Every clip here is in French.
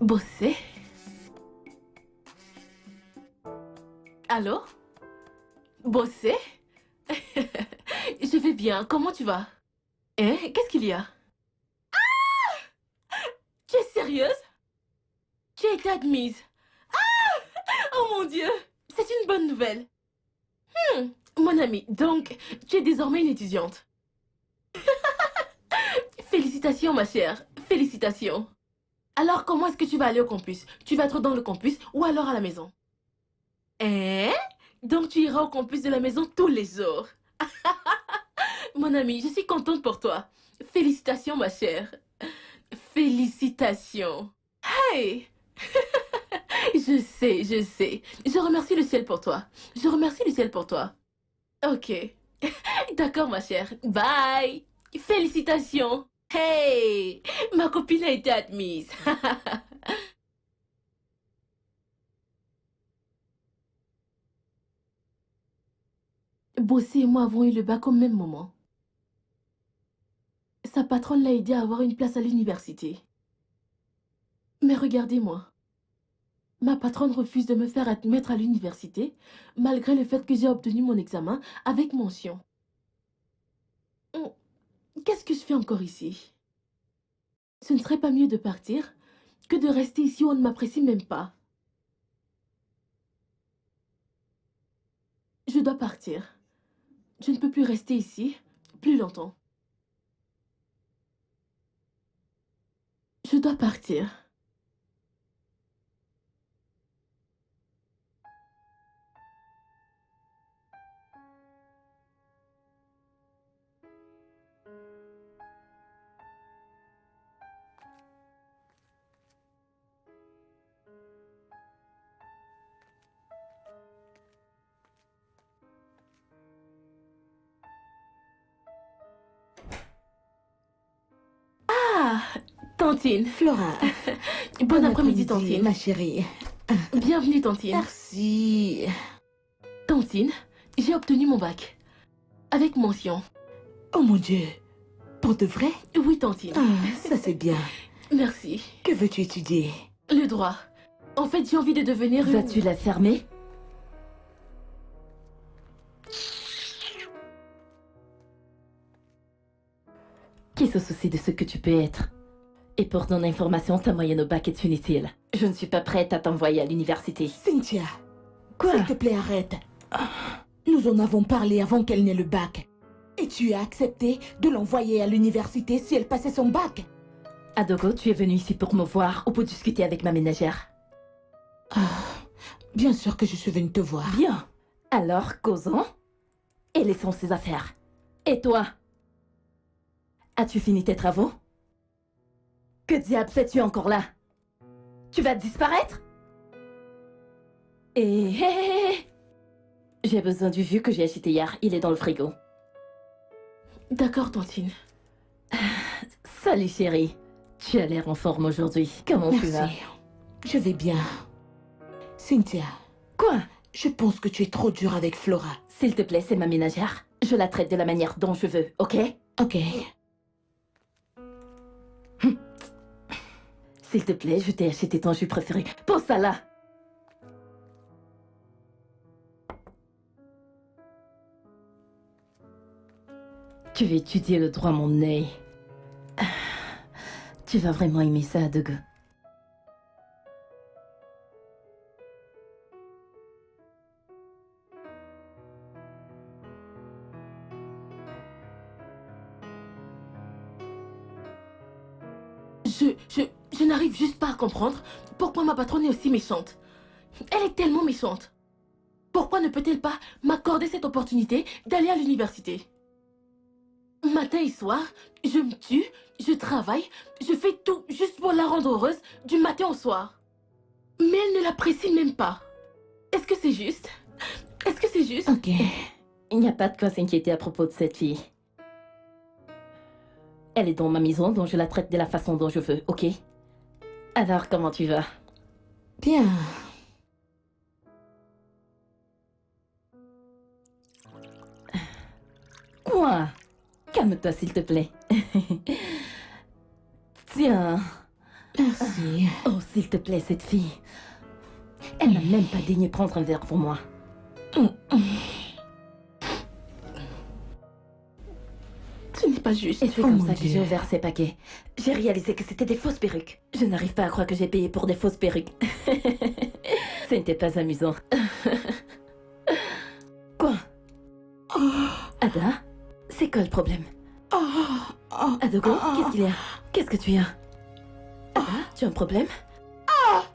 Bosser? Allô? Bosser? Je vais bien, comment tu vas? Hein? Qu'est-ce qu'il y a? Tu es sérieuse? Tu as été admise. Oh mon Dieu! C'est une bonne nouvelle. Mon ami, donc, tu es désormais une étudiante. Félicitations, ma chère. Félicitations. Alors, comment est-ce que tu vas aller au campus? Tu vas être dans le campus ou alors à la maison? Hein? Donc, tu iras au campus de la maison tous les jours. Mon ami, je suis contente pour toi. Félicitations, ma chère. Félicitations. Hey! Je sais, je sais. Je remercie le ciel pour toi. Je remercie le ciel pour toi. Ok. D'accord, ma chère. Bye. Félicitations. Hey! Ma copine a été admise. Bossé et moi avons eu le bac au même moment. Sa patronne l'a aidé à avoir une place à l'université. Mais regardez-moi. Ma patronne refuse de me faire admettre à l'université, malgré le fait que j'ai obtenu mon examen avec mention. Qu'est-ce que je fais encore ici? Ce ne serait pas mieux de partir que de rester ici où on ne m'apprécie même pas. Je dois partir. Je ne peux plus rester ici plus longtemps. Je dois partir. Ah, Tantine. Flora, Bon après-midi, Tantine. ma chérie. Bienvenue, Tantine. Merci. Tantine, j'ai obtenu mon bac. Avec mention. Oh mon Dieu, pour de vrai? Oui, Tantine. Ça c'est bien. Merci. Que veux-tu étudier? Le droit. En fait, j'ai envie de devenir une... Vas-tu la fermer? Qui se soucie de ce que tu peux être? Et pour ton information, ta moyenne au bac est inutile. Je ne suis pas prête à t'envoyer à l'université. Cynthia, Quoi? s'il te plaît, arrête. Nous en avons parlé avant qu'elle n'ait le bac. Et tu as accepté de l'envoyer à l'université si elle passait son bac. Adogo, tu es venu ici pour me voir ou pour discuter avec ma ménagère? Bien sûr que je suis venue te voir. Bien. Alors, causons et laissons ces affaires. Et toi? As-tu fini tes travaux? Que diable fais-tu encore là? Tu vas disparaître? Et... J'ai besoin du vieux que j'ai acheté hier. Il est dans le frigo. D'accord, Tantine. Salut chérie. Tu as l'air en forme aujourd'hui. Comment tu vas? Merci. Je vais bien. Cynthia, Quoi? je pense que tu es trop dure avec Flora. S'il te plaît, c'est ma ménagère. Je la traite de la manière dont je veux, ok? Ok. S'il te plaît, je t'ai acheté ton jus préféré. Pose ça là! Tu veux étudier le droit, mon nez. Tu vas vraiment aimer ça, Adogo. Je n'arrive juste pas à comprendre pourquoi ma patronne est aussi méchante. Elle est tellement méchante. Pourquoi ne peut-elle pas m'accorder cette opportunité d'aller à l'université? Matin et soir, je me tue, je travaille, je fais tout juste pour la rendre heureuse du matin au soir. Mais elle ne l'apprécie même pas. Est-ce que c'est juste? Est-ce que c'est juste? Ok. Il n'y a pas de quoi s'inquiéter à propos de cette fille. Elle est dans ma maison, donc je la traite de la façon dont je veux, ok? Alors, comment tu vas? Bien. Quoi? Calme-toi, s'il te plaît. Tiens. Merci. Merci. Oh, s'il te plaît, cette fille. Elle n'a même pas daigné prendre un verre pour moi. Ce n'est pas juste. Et c'est Oh comme mon ça que Dieu. j'ai ouvert ces paquets. J'ai réalisé que c'était des fausses perruques. Je n'arrive pas à croire que j'ai payé pour des fausses perruques. Ce n'était pas amusant. Quoi? Ada? C'est quoi le problème? Adogo, qu'est-ce qu'il y a? Qu'est-ce que tu as? Ada, tu as un problème?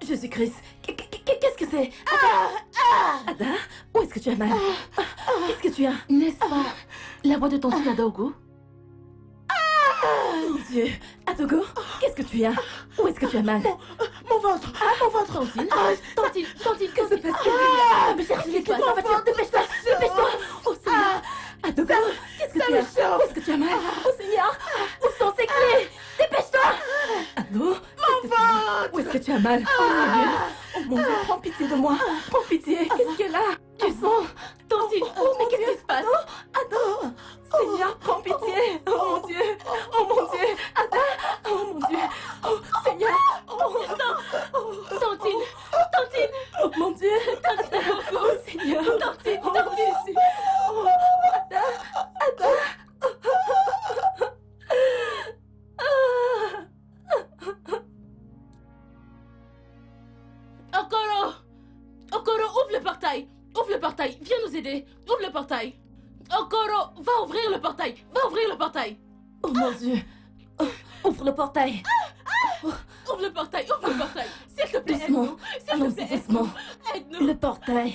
Jésus-Christ, qu'est-ce que c'est? Ada, où est-ce que tu as mal? Qu'est-ce que tu as? N'est-ce pas la voix de Tantine Adogo? Mon Dieu! Adogo, qu'est-ce que tu as? Où est-ce que tu as mal? Mon ventre. Mon ventre, Tantine. Tantine, que se passe-t-il? Mais cherche l'espace, en voiture, dépêche-toi! Dépêche-toi! Oh Seigneur! Adogo, qu'est-ce que tu as? Où est-ce que tu as mal? Oh Seigneur! Où sont ces clés? Dépêche-toi! Ado, mon ventre! Où est-ce que tu as mal? Oh mon Dieu! Oh mon Dieu, prends pitié de moi! Prends pitié! Qu'est-ce qu'elle a? Tu sens? Tantine, mais qu'est-ce qui se passe? Ado! Seigneur, prends pitié! Oh mon Dieu! Oh mon Dieu! Ada! Oh mon Dieu! Oh Seigneur! Oh sang! Tantine. Oh mon Dieu! Oh Seigneur! Tantine. Oh Jésus! Oh Ada! Ada! Okoro, ouvre le portail. Ouvre le portail. Viens nous aider. Ouvre le portail. Okoro, va ouvrir le portail. Va ouvrir le portail. Oh mon Dieu! Oh, ouvre le portail! Ouvre le portail. Ouvre le portail. S'il te plaît, Doucement! aide-nous. S'il te Allons-y plaît, doucement! aide-nous. Le portail!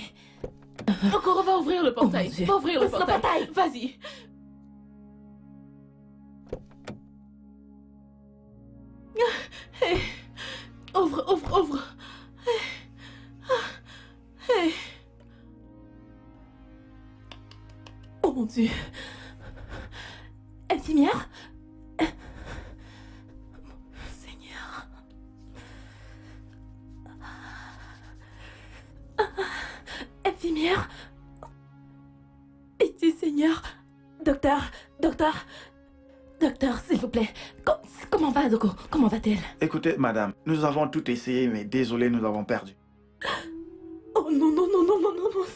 Okoro, va ouvrir le portail. mon Dieu. Va ouvrir le Ouvre le portail. portail. Vas-y. Hey. Ouvre. Hey. Oh mon Dieu! Infirmière? Seigneur! Infirmière? Pitié, Seigneur! Docteur, s'il vous plaît. Comment va Adogo? Comment va-t-elle? Écoutez, madame, nous avons tout essayé, mais désolé, nous avons perdu. Oh non,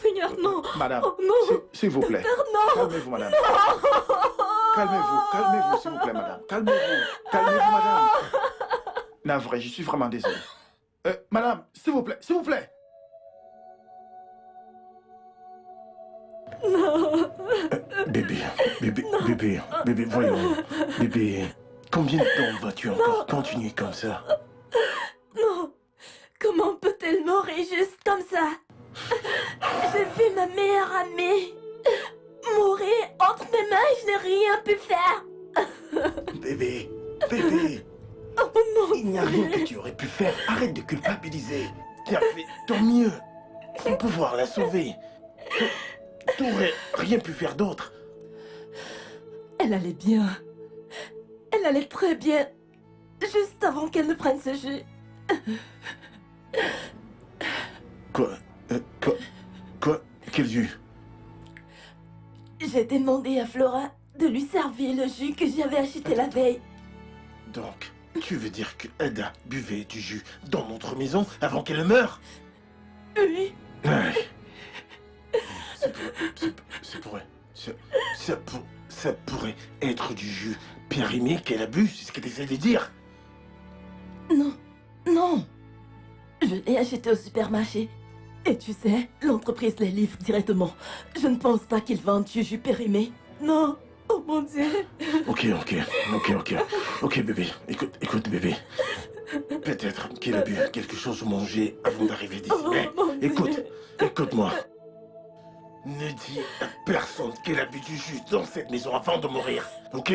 Seigneur, non! Madame, Oh non! s'il vous plaît. Docteur, non! Calmez-vous, madame. Calmez-vous, s'il vous plaît, madame. Calmez-vous, madame. Navré, je suis vraiment désolé. Madame, s'il vous plaît. Bébé, voyons. Bébé, combien de temps vas-tu encore continuer comme ça? Non! Comment peut-elle mourir juste comme ça? J'ai vu ma meilleure amie mourir entre mes mains et je n'ai rien pu faire! Bébé, Oh non! il n'y a rien que tu aurais pu faire. Arrête de culpabiliser. Tu as fait ton mieux pour pouvoir la sauver. Tu n'aurais rien pu faire d'autre. Elle allait bien. Elle allait très bien. Juste avant qu'elle ne prenne ce jus. Quoi? Quel jus? J'ai demandé à Flora de lui servir le jus que j'avais acheté la veille. Donc, tu veux dire que Ada buvait du jus dans notre maison avant qu'elle ne meure? Oui. Ouais. Ça pourrait être du jus périmé qu'elle a bu, c'est ce que tu essaies de dire. Non. Je l'ai acheté au supermarché. Et tu sais, l'entreprise les livre directement. Je ne pense pas qu'ils vendent du jus périmé. Non. Oh mon Dieu. Ok, bébé. Écoute, bébé. Peut-être qu'il a bu quelque chose ou mangé avant d'arriver d'ici. Oh, Mais mon Dieu. écoute-moi. Ne dis à personne qu'elle a bu du jus dans cette maison avant de mourir, ok?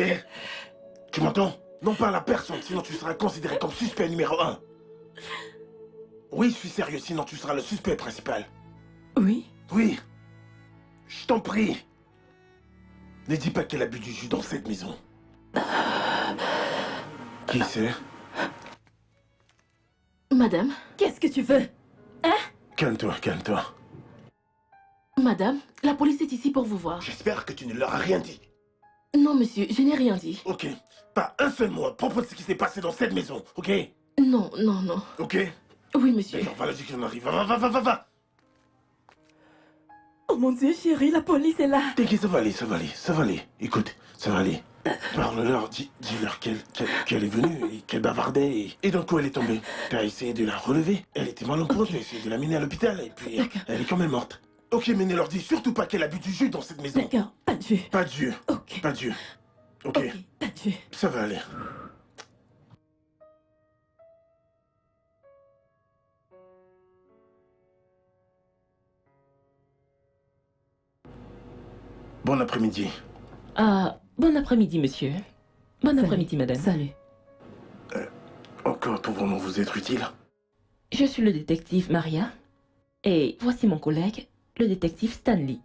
Tu m'entends? Non parle à personne, sinon tu seras considéré comme suspect numéro 1. Oui, je suis sérieux, sinon tu seras le suspect principal. Oui. Oui. Je t'en prie. Ne dis pas qu'elle a bu du jus dans cette maison. Qui c'est? Madame. Qu'est-ce que tu veux? Calme-toi. Madame, la police est ici pour vous voir. J'espère que tu ne leur as rien dit. Non, monsieur, je n'ai rien dit. Ok. Pas un seul mot à propos de ce qui s'est passé dans cette maison, ok? Non, Non, non, non. Ok? Oui, monsieur. D'accord, va la dire qu'on arrive. Va. Oh mon Dieu, chérie, la police est là. T'inquiète, ça va aller. Écoute, ça va aller. Parle-leur, dis-leur qu'elle est venue et qu'elle bavardait et dans quoi elle est tombée. T'as essayé de la relever. Elle était mal en point, t'as essayé de la mener à l'hôpital et puis elle est quand même morte. Ok, mais ne leur dis surtout pas qu'elle a bu du jus dans cette maison. D'accord, pas de jus. Pas de jus. Ok. Pas de jus. Ok, Ok, pas de jus. ça va aller. Bon après-midi. Ah, bon après-midi, monsieur. Bon Salut. après-midi, madame. Salut. Encore pouvons-nous vous être utiles? Je suis le détective Maria. Et voici mon collègue, le détective Stanley.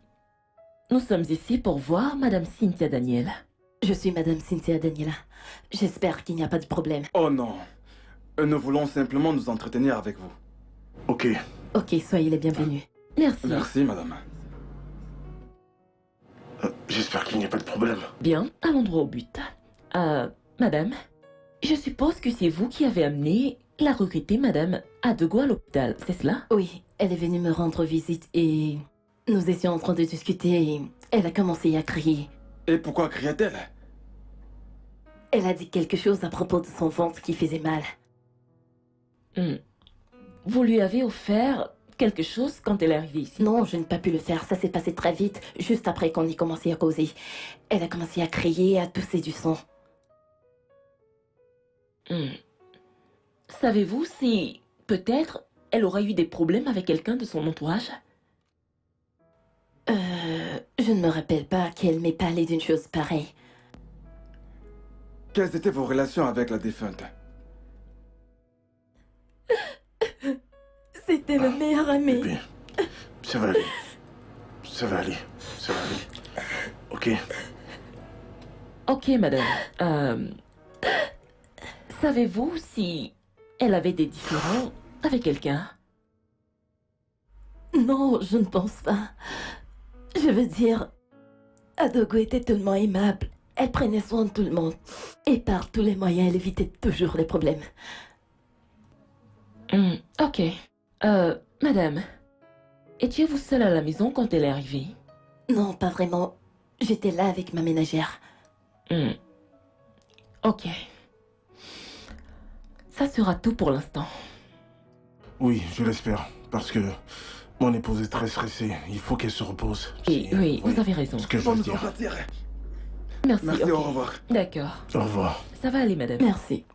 Nous sommes ici pour voir madame Cynthia Daniel. Je suis Madame Cynthia Daniela. J'espère qu'il n'y a pas de problème. Oh non. Nous voulons simplement nous entretenir avec vous. Ok. Ok, soyez les bienvenus. Merci. Merci, madame. J'espère qu'il n'y a pas de problème. Bien, allons droit au but. Madame, je suppose que c'est vous qui avez amené la regrettée madame Adego à l'hôpital, c'est cela? Oui, elle est venue me rendre visite et nous étions en train de discuter et elle a commencé à crier. Et pourquoi criait-elle? Elle a dit quelque chose à propos de son ventre qui faisait mal. Vous lui avez offert quelque chose quand elle est arrivée ici? Non, je n'ai pas pu le faire. Ça s'est passé très vite, juste après qu'on ait commencé à causer. Elle a commencé à crier, à tousser du sang. Savez-vous si, peut-être, elle aurait eu des problèmes avec quelqu'un de son entourage? Je ne me rappelle pas qu'elle m'ait parlé d'une chose pareille. Quelles étaient vos relations avec la défunte? C'était le meilleur ami. Bébé, ça va aller. Ça va aller. Ça va aller. Ok. Ok, madame. Savez-vous si elle avait des différends avec quelqu'un? Non, je ne pense pas. Je veux dire, Adogo était tellement aimable. Elle prenait soin de tout le monde. Et par tous les moyens, elle évitait toujours les problèmes. Ok. Madame, étiez-vous seule à la maison quand elle est arrivée? Non, pas vraiment. J'étais là avec ma ménagère. Ok. Ça sera tout pour l'instant. Oui, je l'espère. Parce que mon épouse est très stressée. Il faut qu'elle se repose. Oui, vous avez raison. Ce que je Pour veux nous dire. empathir. Merci, Merci, ok. au revoir. D'accord. Au revoir. Ça va aller, madame. Merci.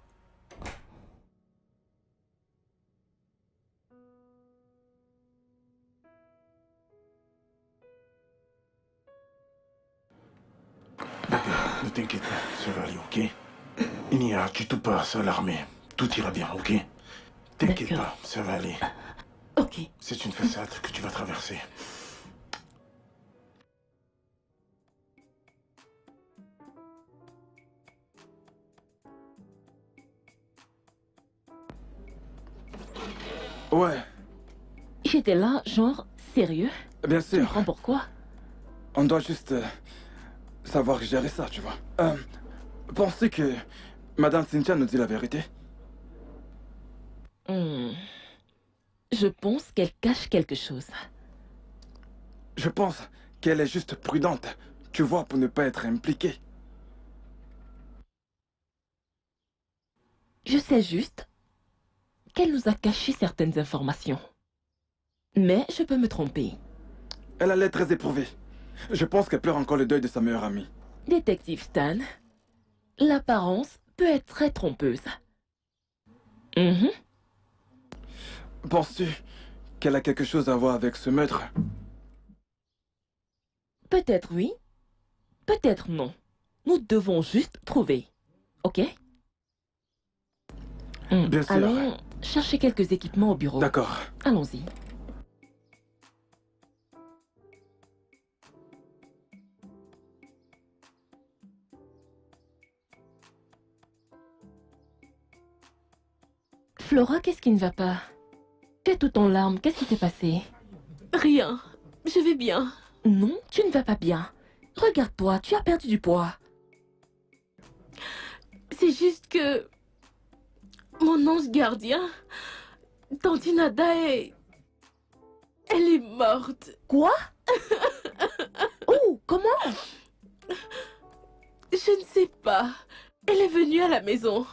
Ne t'inquiète pas, ça va aller, ok? Il n'y a du tout pas à s'alarmer. Tout ira bien, ok? T'inquiète D'accord. pas, ça va aller. Ok. C'est une façade que tu vas traverser. Ouais, J'étais là, genre, sérieux? bien Tu sûr. comprends pourquoi? On doit juste savoir gérer ça, tu vois. Pensez que Madame Cynthia nous dit la vérité? Je pense qu'elle cache quelque chose. Je pense qu'elle est juste prudente, tu vois, pour ne pas être impliquée. Je sais juste qu'elle nous a caché certaines informations. Mais je peux me tromper. Elle a l'air très éprouvée. Je pense qu'elle pleure encore le deuil de sa meilleure amie. Détective Stan, l'apparence peut être très trompeuse. Penses-tu qu'elle a quelque chose à voir avec ce meurtre? Peut-être oui, peut-être non. Nous devons juste trouver. Ok? Bien sûr. Allons chercher quelques équipements au bureau. D'accord. Allons-y. Flora, qu'est-ce qui ne va pas? Tu es tout en larmes, qu'est-ce qui s'est passé? Rien. Je vais bien. Non, tu ne vas pas bien. Regarde-toi, tu as perdu du poids. C'est juste que... Mon ange gardien, Tante Nada est... Elle est morte. Quoi? Oh, comment? Je ne sais pas. Elle est venue à la maison.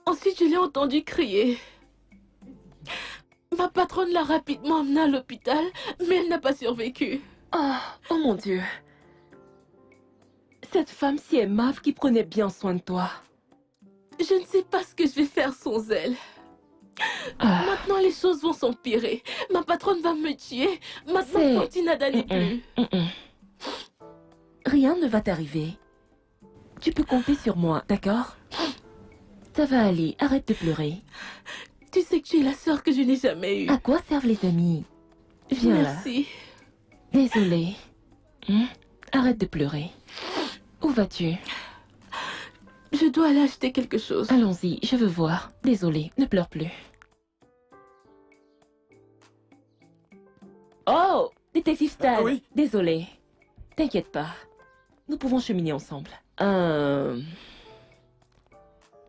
Ensuite, je l'ai entendue crier. Ma patronne l'a rapidement emmenée à l'hôpital, mais elle n'a pas survécu. Oh mon Dieu. Cette femme si aimable qui prenait bien soin de toi. Je ne sais pas ce que je vais faire sans elle. Maintenant, les choses vont s'empirer. Ma patronne va me tuer. Maintenant, C'est- Tante Nada n'est plus. Rien ne va t'arriver. Tu peux compter sur moi, d'accord? Ça va aller, arrête de pleurer. Tu sais que tu es la sœur que je n'ai jamais eue. À quoi servent les amis? Viens là. Merci. Désolée. Arrête de pleurer. Où vas-tu? Je dois aller acheter quelque chose. Allons-y, je veux voir. Désolée, ne pleure plus. Oh, détective Stan. Oui. Désolée. T'inquiète pas. Nous pouvons cheminer ensemble.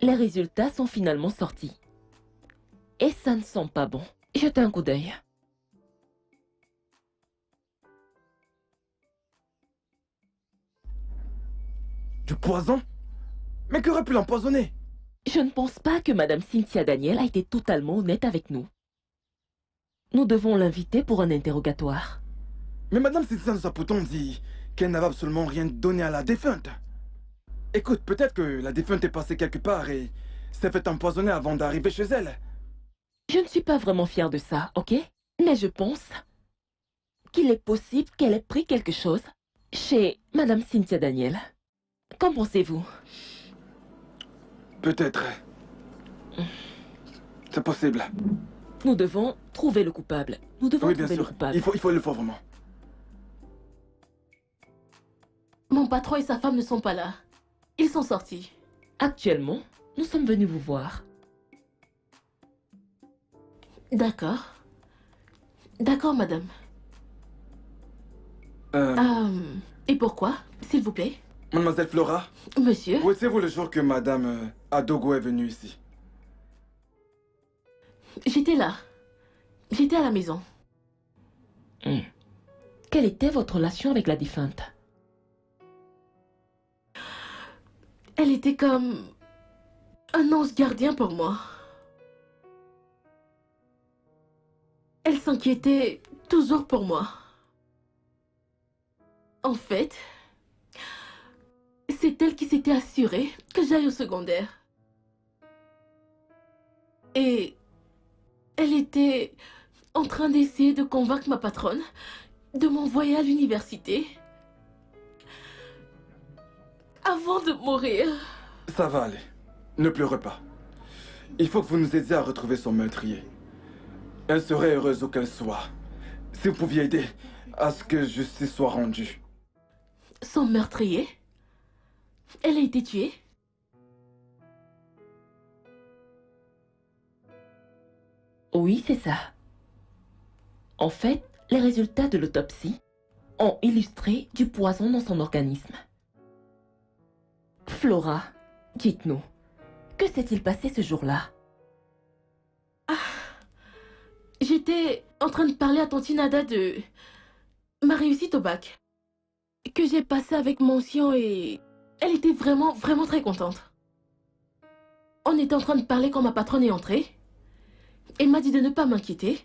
Les résultats sont finalement sortis. Et ça ne sent pas bon. Jetez un coup d'œil. Du poison? Mais qu'aurait pu l'empoisonner? Je ne pense pas que Madame Cynthia Daniel a été totalement honnête avec nous. Nous devons l'inviter pour un interrogatoire. Mais Madame Cynthia Saputon dit qu'elle n'avait absolument rien donné à la défunte. Écoute, peut-être que la défunte est passée quelque part et s'est fait empoisonner avant d'arriver chez elle. Je ne suis pas vraiment fière de ça, ok? Mais je pense qu'il est possible qu'elle ait pris quelque chose chez Madame Cynthia Daniel. Qu'en pensez-vous? Peut-être. C'est possible. Nous devons trouver le coupable. Nous devons Oui, bien trouver le sûr. coupable. Il faut le faire vraiment. Mon patron et sa femme ne sont pas là. Ils sont sortis. Actuellement, nous sommes venus vous voir. D'accord. D'accord, madame. Et pourquoi, s'il vous plaît? Mademoiselle Flora, Monsieur? où étiez-vous le jour que Madame Adogo est venue ici? J'étais là. J'étais à la maison. Quelle était votre relation avec la défunte? Elle était comme un ange gardien pour moi. Elle s'inquiétait toujours pour moi. En fait, c'est elle qui s'était assurée que j'aille au secondaire. Et elle était en train d'essayer de convaincre ma patronne de m'envoyer à l'université avant de mourir. Ça va aller. Ne pleurez pas. Il faut que vous nous aidiez à retrouver son meurtrier. Elle serait heureuse où qu'elle soit. Si vous pouviez aider à ce que justice soit rendue. Son meurtrier? Elle a été tuée? Oui, c'est ça. En fait, les résultats de l'autopsie ont illustré du poison dans son organisme. Flora, dites-nous, que s'est-il passé ce jour-là? J'étais en train de parler à Tante Nada de ma réussite au bac. Que j'ai passé avec mention et elle était vraiment très contente. On était en train de parler quand ma patronne est entrée. Elle m'a dit de ne pas m'inquiéter,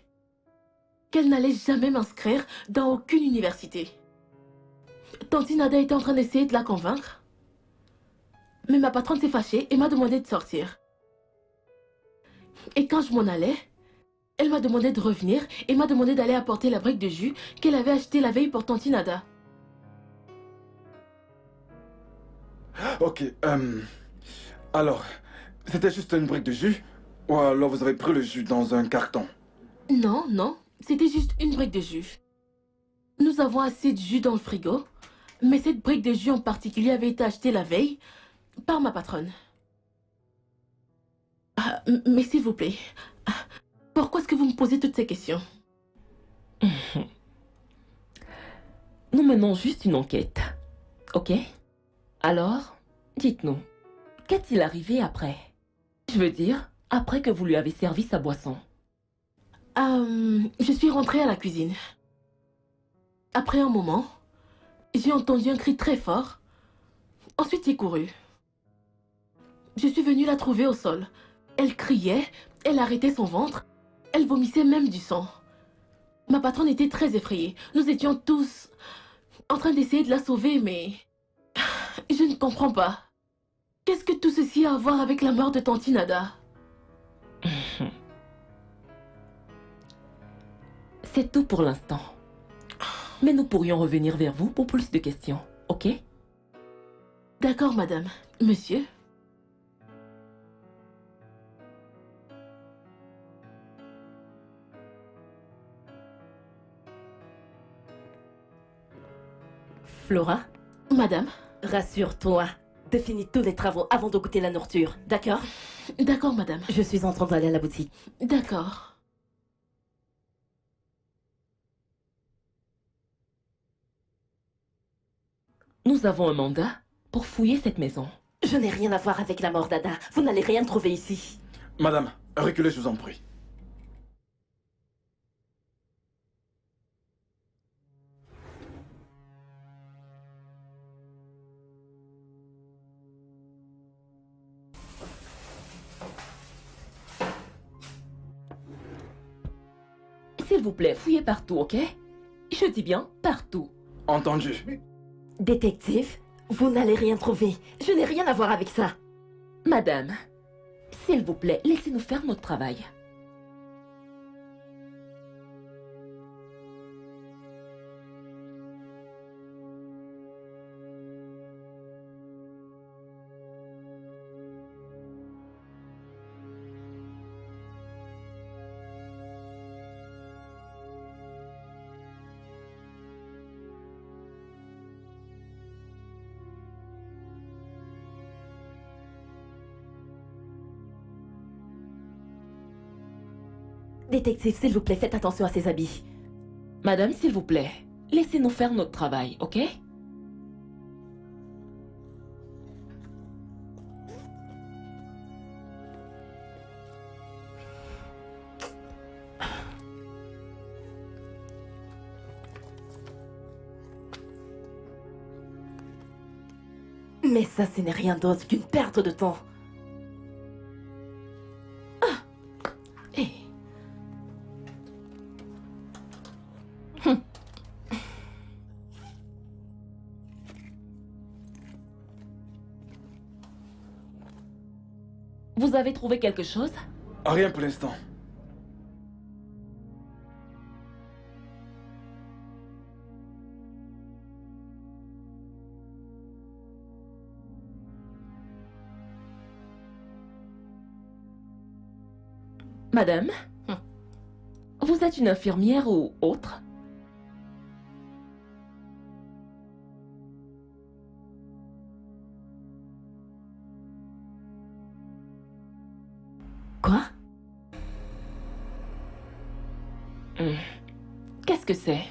qu'elle n'allait jamais m'inscrire dans aucune université. Tante Nada était en train d'essayer de la convaincre. Mais ma patronne s'est fâchée et m'a demandé de sortir. Et quand je m'en allais, elle m'a demandé de revenir et m'a demandé d'aller apporter la brique de jus qu'elle avait achetée la veille pour Tante Nada. Ok, alors, c'était juste une brique de jus? Ou alors vous avez pris le jus dans un carton? Non, non, c'était juste une brique de jus. Nous avons assez de jus dans le frigo, mais cette brique de jus en particulier avait été achetée la veille par ma patronne. Mais s'il vous plaît, pourquoi est-ce que vous me posez toutes ces questions? Nous menons juste une enquête, ok? Alors, dites-nous, qu'est-il arrivé après? Je veux dire, après que vous lui avez servi sa boisson? Je suis rentrée à la cuisine. Après un moment, j'ai entendu un cri très fort. Ensuite, j'ai couru. Je suis venue la trouver au sol. Elle criait, elle arrêtait son ventre, elle vomissait même du sang. Ma patronne était très effrayée. Nous étions tous en train d'essayer de la sauver, mais je ne comprends pas. Qu'est-ce que tout ceci a à voir avec la mort de Tante Nada? C'est tout pour l'instant. Mais nous pourrions revenir vers vous pour plus de questions, ok? D'accord, madame. Monsieur? Flora, Madame? rassure-toi. Définis tous les travaux avant de goûter la nourriture, d'accord? D'accord, madame. Je suis en train d'aller à la boutique. D'accord. Nous avons un mandat pour fouiller cette maison. Je n'ai rien à voir avec la mort d'Ada. Vous n'allez rien trouver ici. Madame, reculez, je vous en prie. S'il vous plaît, fouillez partout, ok? Je dis bien partout. Entendu. Détective, vous n'allez rien trouver. Je n'ai rien à voir avec ça. Madame, s'il vous plaît, laissez-nous faire notre travail. Détective, s'il vous plaît, faites attention à ses habits. Madame, s'il vous plaît, laissez-nous faire notre travail, ok? Mais ça, ce n'est rien d'autre qu'une perte de temps. Hé. Vous avez trouvé quelque chose? Rien pour l'instant. Madame? Vous êtes une infirmière ou autre? Quoi? Qu'est-ce que c'est?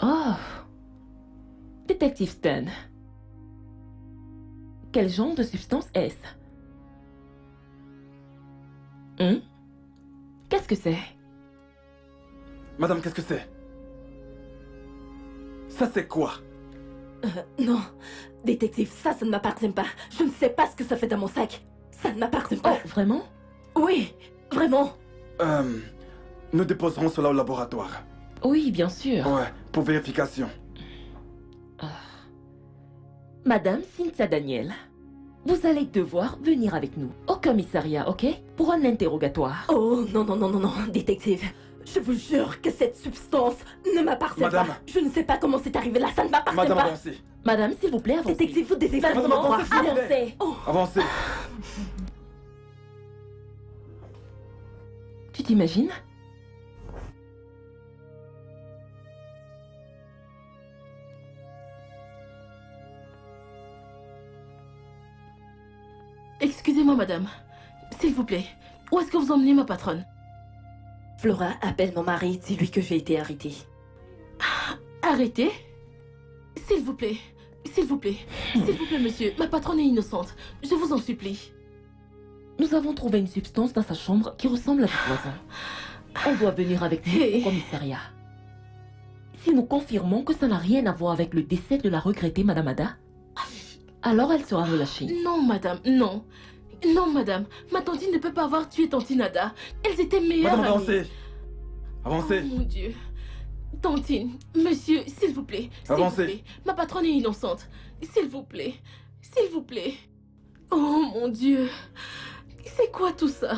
Oh! Détective Stan. Quel genre de substance est-ce? Qu'est-ce que c'est? Madame, qu'est-ce que c'est? Ça, c'est quoi? Non. Détective, ça ne m'appartient pas. Je ne sais pas ce que ça fait dans mon sac. Ça ne m'appartient pas. Oh, vraiment? Oui, vraiment. Nous déposerons cela au laboratoire. Oui, bien sûr. Ouais, pour vérification. Madame Cynthia Daniel, vous allez devoir venir avec nous au commissariat, ok? Pour un interrogatoire. Oh, non, non, non, non, non, détective. Je vous jure que cette substance ne m'appartient Madame. pas. Je ne sais pas comment c'est arrivé là, ça ne m'appartient Madame, pas. avancez. Madame, s'il vous plaît, avancez. Détective, vous devez Madame, vraiment avancez, voir. s'il vous plaît. Avancez. Avancez. Tu t'imagines? Excusez-moi, madame. S'il vous plaît, où est-ce que vous emmenez ma patronne? Flora, appelle mon mari, dis-lui que j'ai été arrêtée. Arrêtez. S'il vous plaît. S'il vous plaît. S'il vous plaît, monsieur. Ma patronne est innocente. Je vous en supplie. Nous avons trouvé une substance dans sa chambre qui ressemble à du poison. On doit venir avec nous au commissariat. Si nous confirmons que ça n'a rien à voir avec le décès de la regrettée Madame Ada, alors elle sera relâchée. Non, madame, non. Non, madame. Ma tantine ne peut pas avoir tué Tantine Ada. Elles étaient meilleures Madame, amies. avancez. Avancez. Oh mon Dieu. Tantine, monsieur, s'il vous plaît. S'il vous Avancez. plaît. Ma patronne est innocente. S'il vous plaît. S'il vous plaît. Oh mon Dieu. C'est quoi tout ça?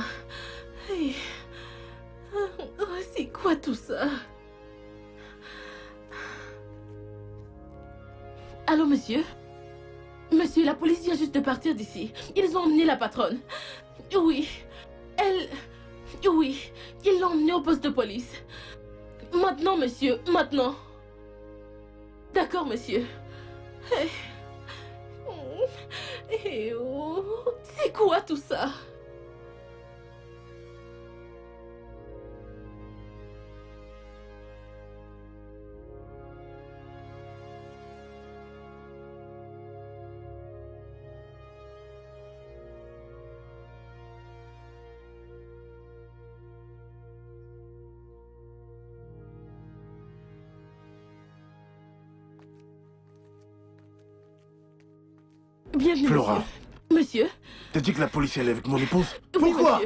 Hey. Oh, c'est quoi tout ça? Allô, monsieur? Monsieur, la police vient juste de partir d'ici. Ils ont emmené la patronne. Oui. Elle... Oui. Ils l'ont emmenée au poste de police. Maintenant, monsieur. Maintenant. D'accord, monsieur. Hey. Eh oh. C'est quoi tout ça? Bienvenue, Flora. Monsieur. T'as dit que la police est avec mon épouse? Oui, Pourquoi?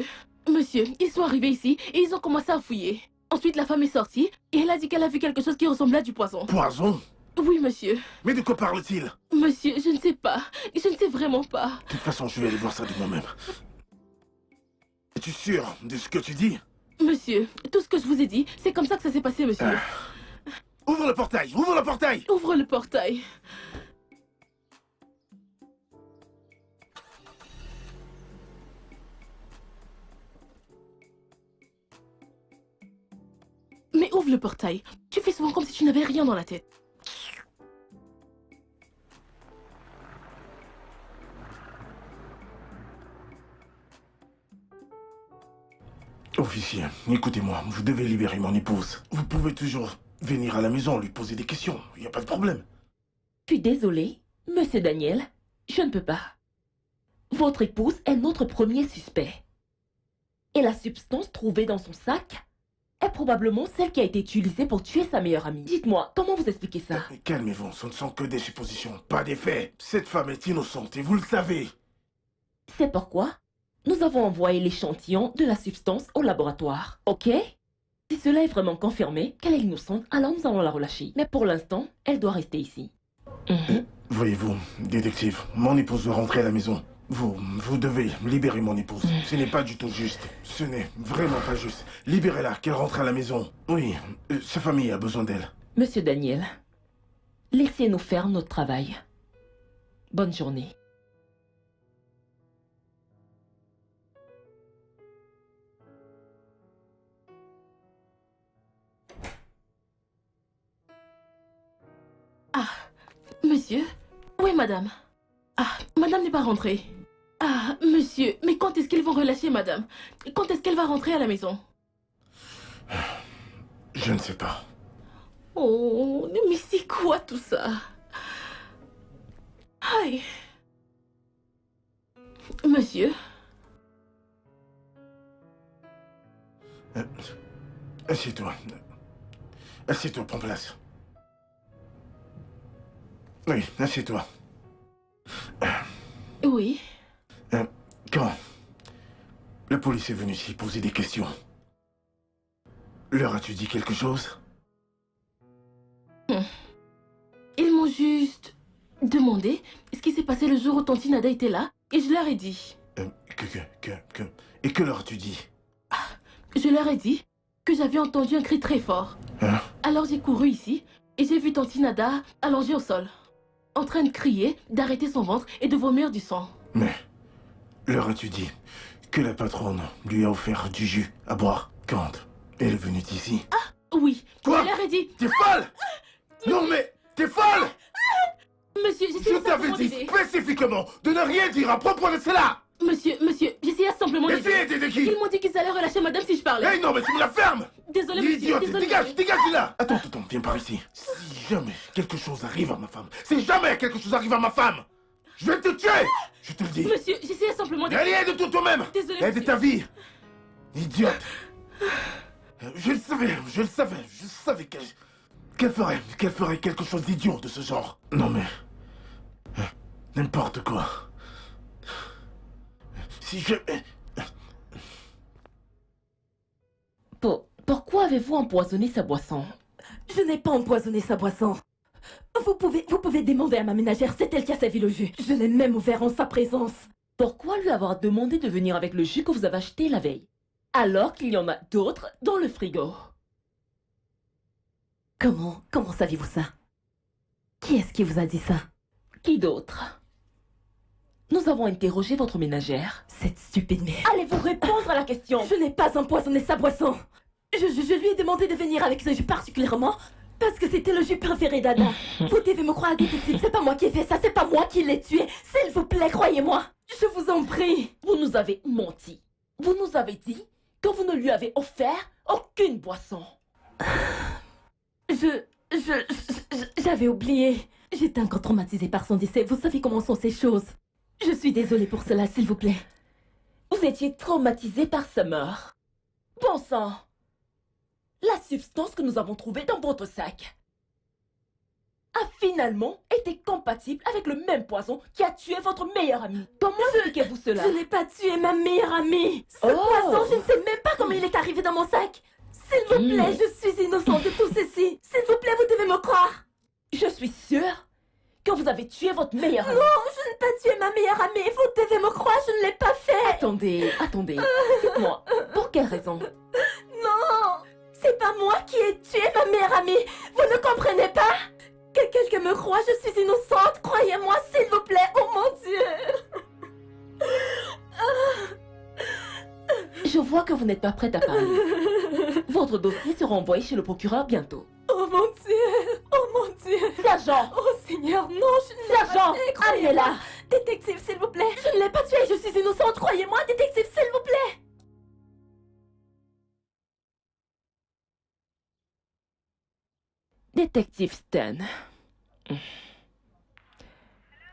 monsieur, ils sont arrivés ici et ils ont commencé à fouiller. Ensuite, la femme est sortie et elle a dit qu'elle a vu quelque chose qui ressemblait à du poison. Poison? Oui, monsieur. Mais de quoi parle-t-il? Monsieur, je ne sais pas. Je ne sais vraiment pas. De toute façon, je vais aller voir ça de moi-même. Es-tu sûr de ce que tu dis? Monsieur, tout ce que je vous ai dit, c'est comme ça que ça s'est passé, monsieur. Ouvre le portail! Ouvre le portail! Ouvre le portail. Mais ouvre le portail. Tu fais souvent comme si tu n'avais rien dans la tête. Officier, écoutez-moi, vous devez libérer mon épouse. Vous pouvez toujours venir à la maison lui poser des questions, il n'y a pas de problème. Je suis désolée, Monsieur Daniel, je ne peux pas. Votre épouse est notre premier suspect. Et la substance trouvée dans son sac est probablement celle qui a été utilisée pour tuer sa meilleure amie. Dites-moi, comment vous expliquez ça? Calmez-vous, ce ne sont que des suppositions, pas des faits. Cette femme est innocente et vous le savez. C'est pourquoi nous avons envoyé l'échantillon de la substance au laboratoire, ok? Si cela est vraiment confirmé qu'elle est innocente, alors nous allons la relâcher. Mais pour l'instant, elle doit rester ici. Voyez-vous, détective, mon épouse doit rentrer à la maison. Vous devez libérer mon épouse. Ce n'est pas du tout juste. Ce n'est vraiment pas juste. Libérez-la, qu'elle rentre à la maison. Oui, sa famille a besoin d'elle. Monsieur Daniel, laissez-nous faire notre travail. Bonne journée. Ah, monsieur? Oui, madame. Ah, madame n'est pas rentrée. Ah, monsieur, mais quand est-ce qu'ils vont relâcher madame? Quand est-ce qu'elle va rentrer à la maison? Je ne sais pas. Oh, mais c'est quoi tout ça? Aïe. Monsieur? Assieds-toi. Assieds-toi, prends place. Oui, assieds-toi. Oui. Quand la police est venue ici poser des questions, leur as-tu dit quelque chose? Ils m'ont juste demandé ce qui s'est passé le jour où Tantine Ada était là et je leur ai dit. Et que leur as-tu dit? Je leur ai dit que j'avais entendu un cri très fort. Hein? Alors j'ai couru ici et j'ai vu Tantine Ada allongée au sol, en train de crier, d'arrêter son ventre et de vomir du sang. Mais leur as-tu dit que la patronne lui a offert du jus à boire quand elle est venue ici? Oui, Quoi? je leur ai dit. T'es folle? Non mais, t'es folle? Monsieur, Je t'avais dit spécifiquement de ne rien dire à propos de cela! Monsieur, j'essayais simplement d'aider. Essayez d'aider qui? Ils m'ont dit qu'ils allaient relâcher madame si je parlais. Hey, non, mais tu me la fermes! Désolé, monsieur, Idiote, désolé. dégage, dégage de là! Attends, viens par ici. Si jamais quelque chose arrive à ma femme, si jamais quelque chose arrive à ma femme, je vais te tuer! Je te le dis. Monsieur, j'essayais simplement d'aider. Allez, aide-toi toi-même! Désolé, Aide monsieur. ta vie! Idiote! Je le savais qu'elle ferait quelque chose d'idiot de ce genre. Non mais... N'importe quoi. Si je... Pourquoi avez-vous empoisonné sa boisson? Je n'ai pas empoisonné sa boisson. Vous pouvez demander à ma ménagère, c'est elle qui a servi le jus. Je l'ai même ouvert en sa présence. Pourquoi lui avoir demandé de venir avec le jus que vous avez acheté la veille, alors qu'il y en a d'autres dans le frigo? Comment saviez-vous ça? Qui est-ce qui vous a dit ça? Qui d'autre? Nous avons interrogé votre ménagère. Cette stupide mère. Allez-vous répondre à la question? Je n'ai pas empoisonné sa boisson. Je lui ai demandé de venir avec ce jus particulièrement parce que c'était le jus préféré d'Ada. Vous devez me croire, détective, c'est pas moi qui ai fait ça, c'est pas moi qui l'ai tué. S'il vous plaît, croyez-moi. Je vous en prie. Vous nous avez menti. Vous nous avez dit que vous ne lui avez offert aucune boisson. J'avais oublié. J'étais encore traumatisée par son décès. Vous savez comment sont ces choses. Je suis désolée pour cela, s'il vous plaît. Vous étiez traumatisé par sa mort. Bon sang! La substance que nous avons trouvée dans votre sac a finalement été compatible avec le même poison qui a tué votre meilleur ami. Comment expliquez-vous cela? Je n'ai pas tué ma meilleure amie. Ce poison, je ne sais même pas comment il est arrivé dans mon sac. S'il vous plaît, je suis innocente de tout ceci. S'il vous plaît, vous devez me croire. Je suis sûre que vous avez tué votre meilleur ami. Non, je n'ai pas tué ma meilleure amie. Vous devez me croire, je ne l'ai pas fait. Attendez. Dites-moi, pour quelle raison? Non, c'est pas moi qui ai tué ma meilleure amie. Vous ne comprenez pas? Que quelqu'un me croit, je suis innocente. Croyez-moi, s'il vous plaît. Oh mon Dieu. Je vois que vous n'êtes pas prête à parler. Votre dossier sera envoyé chez le procureur bientôt. Oh mon Dieu. Oh mon Dieu. Sergent! Oh Seigneur, non, je ne l'ai pas Sergent! fait. Croyez-moi. Amenez-la! Détective, s'il vous plaît. Je ne l'ai pas tué, je suis innocente. Croyez-moi, détective, s'il vous plaît. Détective Stan.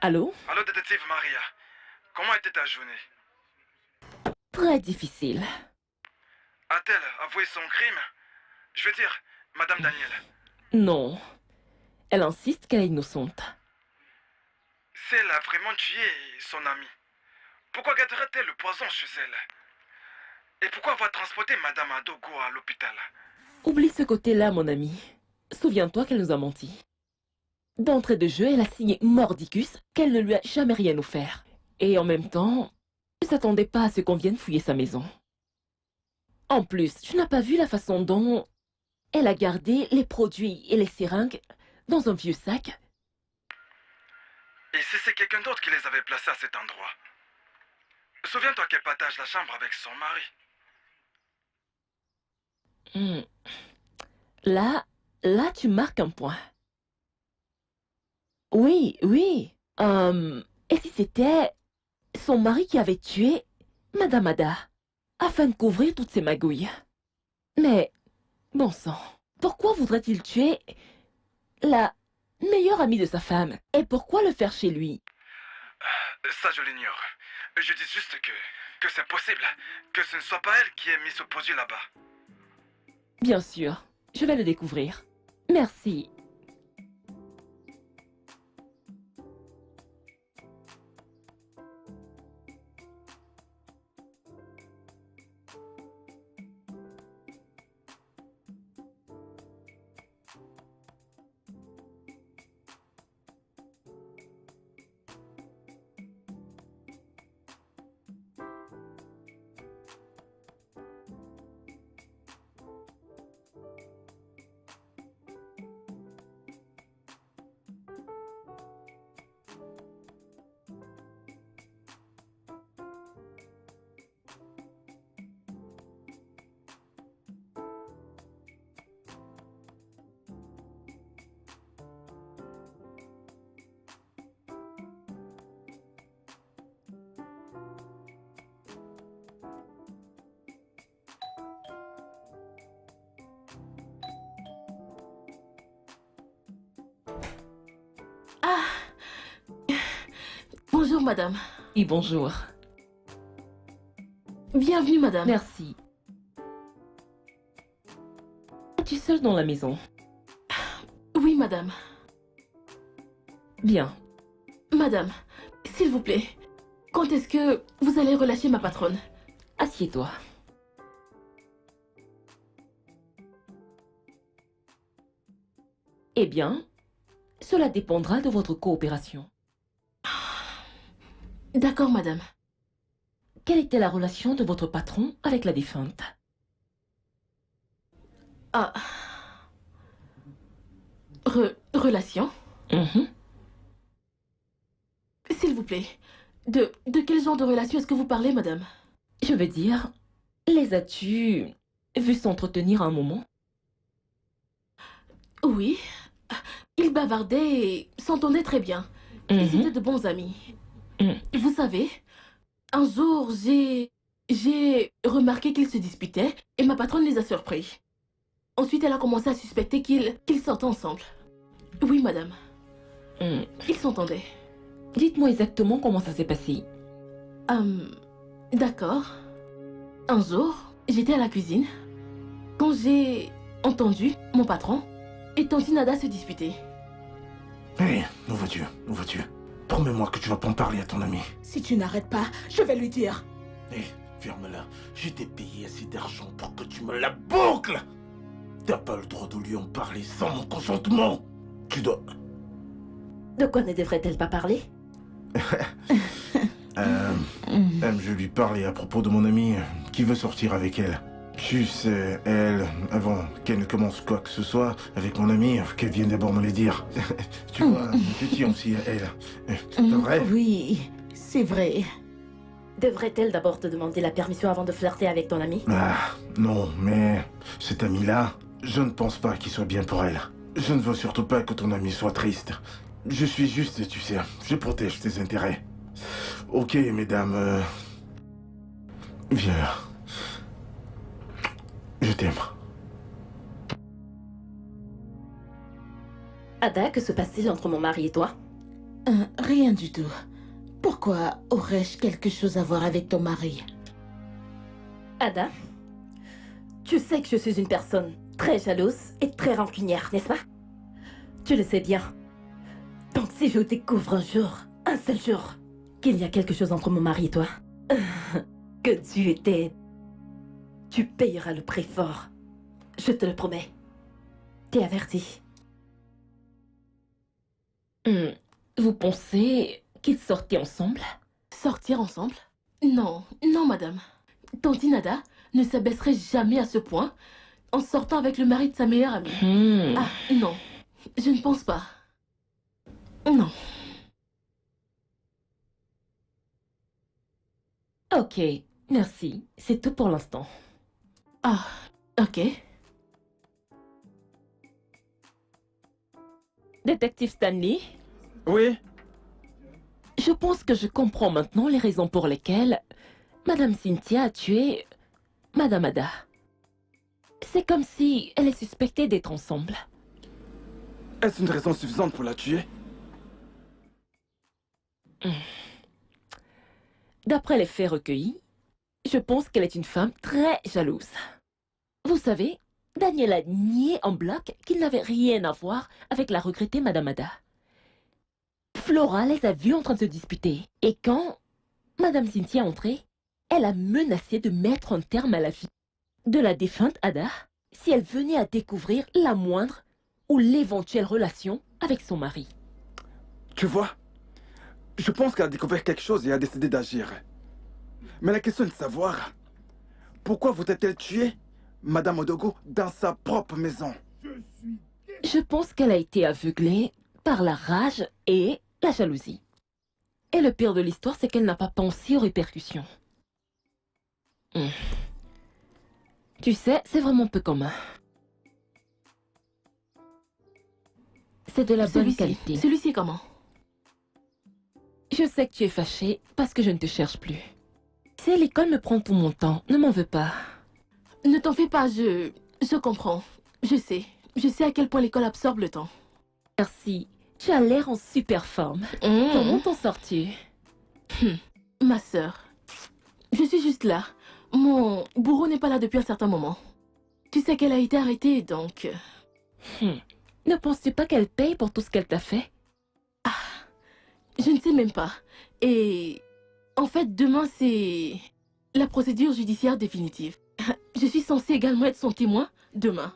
Allô? Allô, détective Maria. Comment était ta journée? Très difficile. A-t-elle avoué son crime? Je veux dire, Madame Daniel. Non. Elle insiste qu'elle est innocente. Si elle a vraiment tué son ami, pourquoi garderait-elle le poison chez elle? Et pourquoi avoir transporté Madame Adogo à l'hôpital? Oublie ce côté-là, mon ami. Souviens-toi qu'elle nous a menti. D'entrée de jeu, elle a signé mordicus qu'elle ne lui a jamais rien offert. Et en même temps, ne s'attendait pas à ce qu'on vienne fouiller sa maison. En plus, tu n'as pas vu la façon dont elle a gardé les produits et les seringues dans un vieux sac? Et si c'est quelqu'un d'autre qui les avait placés à cet endroit? Souviens-toi qu'elle partage la chambre avec son mari. Là, tu marques un point. Oui. Et si c'était son mari qui avait tué Madame Ada, afin de couvrir toutes ces magouilles? Mais, bon sang, pourquoi voudrait-il tuer la meilleure amie de sa femme? Et pourquoi le faire chez lui? Ça, je l'ignore. Je dis juste que c'est possible que ce ne soit pas elle qui ait mis ce produit là-bas. Bien sûr, je vais le découvrir. Merci. Bonjour, madame. Et bonjour. Bienvenue, madame. Merci. Es-tu seule dans la maison? Oui, madame. Bien. Madame, s'il vous plaît, quand est-ce que vous allez relâcher ma patronne? Assieds-toi. Eh bien, cela dépendra de votre coopération. D'accord, madame. Quelle était la relation de votre patron avec la défunte? Ah. Relation? Mhm. S'il vous plaît, de quel genre de relation est-ce que vous parlez, madame? Je veux dire, les as-tu vus s'entretenir un moment? Oui. Ils bavardaient et s'entendaient très bien. Ils Mhm. étaient de bons amis. Mm. Vous savez, un jour, j'ai remarqué qu'ils se disputaient et ma patronne les a surpris. Ensuite, elle a commencé à suspecter qu'ils sortaient ensemble. Oui, madame. Mm. Ils s'entendaient. Dites-moi exactement comment ça s'est passé. D'accord. Un jour, j'étais à la cuisine quand j'ai entendu mon patron et Tante Nada se disputer. Hé, où vas-tu? Où vas-tu? Promets-moi que tu vas pas en parler à ton ami. Si tu n'arrêtes pas, je vais lui dire. Hé, ferme-la. Je t'ai payé assez d'argent pour que tu me la boucles. T'as pas le droit de lui en parler sans mon consentement. Tu dois... De quoi ne devrait-elle pas parler? Je lui parlais à propos de mon ami qui veut sortir avec elle. Tu sais, elle, avant qu'elle ne commence quoi que ce soit avec mon ami, qu'elle vienne d'abord me le dire. Tu vois, tu tiens aussi à elle. C'est vrai? Oui, c'est vrai. Devrait-elle d'abord te demander la permission avant de flirter avec ton ami? Ah, non, mais cet ami-là, je ne pense pas qu'il soit bien pour elle. Je ne veux surtout pas que ton ami soit triste. Je suis juste, tu sais, je protège tes intérêts. Ok, mesdames, viens là. Je t'aime. Ada, que se passe-t-il entre mon mari et toi? Rien du tout. Pourquoi aurais-je quelque chose à voir avec ton mari? Ada, tu sais que je suis une personne très jalouse et très rancunière, n'est-ce pas? Tu le sais bien. Donc si je découvre un jour, un seul jour, qu'il y a quelque chose entre mon mari et toi, que Dieu t'aide. Tu payeras le prix fort. Je te le promets. T'es averti. Vous pensez qu'ils sortaient ensemble? Sortir ensemble? Non, non, madame. Tante Nada ne s'abaisserait jamais à ce point en sortant avec le mari de sa meilleure amie. Ah, non. Je ne pense pas. Non. Ok, merci. C'est tout pour l'instant. Ah, ok. Détective Stanley, Oui? je pense que je comprends maintenant les raisons pour lesquelles Madame Cynthia a tué Madame Ada. C'est comme si elle est suspectée d'être ensemble. Est-ce une raison suffisante pour la tuer? D'après les faits recueillis, je pense qu'elle est une femme très jalouse. Vous savez, Daniel a nié en bloc qu'il n'avait rien à voir avec la regrettée Madame Ada. Flora les a vus en train de se disputer. Et quand Madame Cynthia est entrée, elle a menacé de mettre un terme à la vie de la défunte Ada si elle venait à découvrir la moindre ou l'éventuelle relation avec son mari. Tu vois? Je pense qu'elle a découvert quelque chose et a décidé d'agir. Mais la question est de savoir pourquoi voudrait-elle tuer Madame Odogo dans sa propre maison? Je pense qu'elle a été aveuglée par la rage et la jalousie. Et le pire de l'histoire, c'est qu'elle n'a pas pensé aux répercussions. Tu sais, c'est vraiment peu commun. C'est de la bonne qualité. Celui-ci est comment? Je sais que tu es fâchée parce que je ne te cherche plus. Si l'école me prend tout mon temps, ne m'en veux pas. Ne t'en fais pas, je comprends. Je sais. Je sais à quel point l'école absorbe le temps. Merci. Tu as l'air en super forme. Comment t'en sors-tu? Ma sœur, je suis juste là. Mon bourreau n'est pas là depuis un certain moment. Tu sais qu'elle a été arrêtée, donc... Ne penses-tu pas qu'elle paye pour tout ce qu'elle t'a fait? Je ne sais même pas. Et... En fait, demain, c'est... la procédure judiciaire définitive. Je suis censée également être son témoin demain.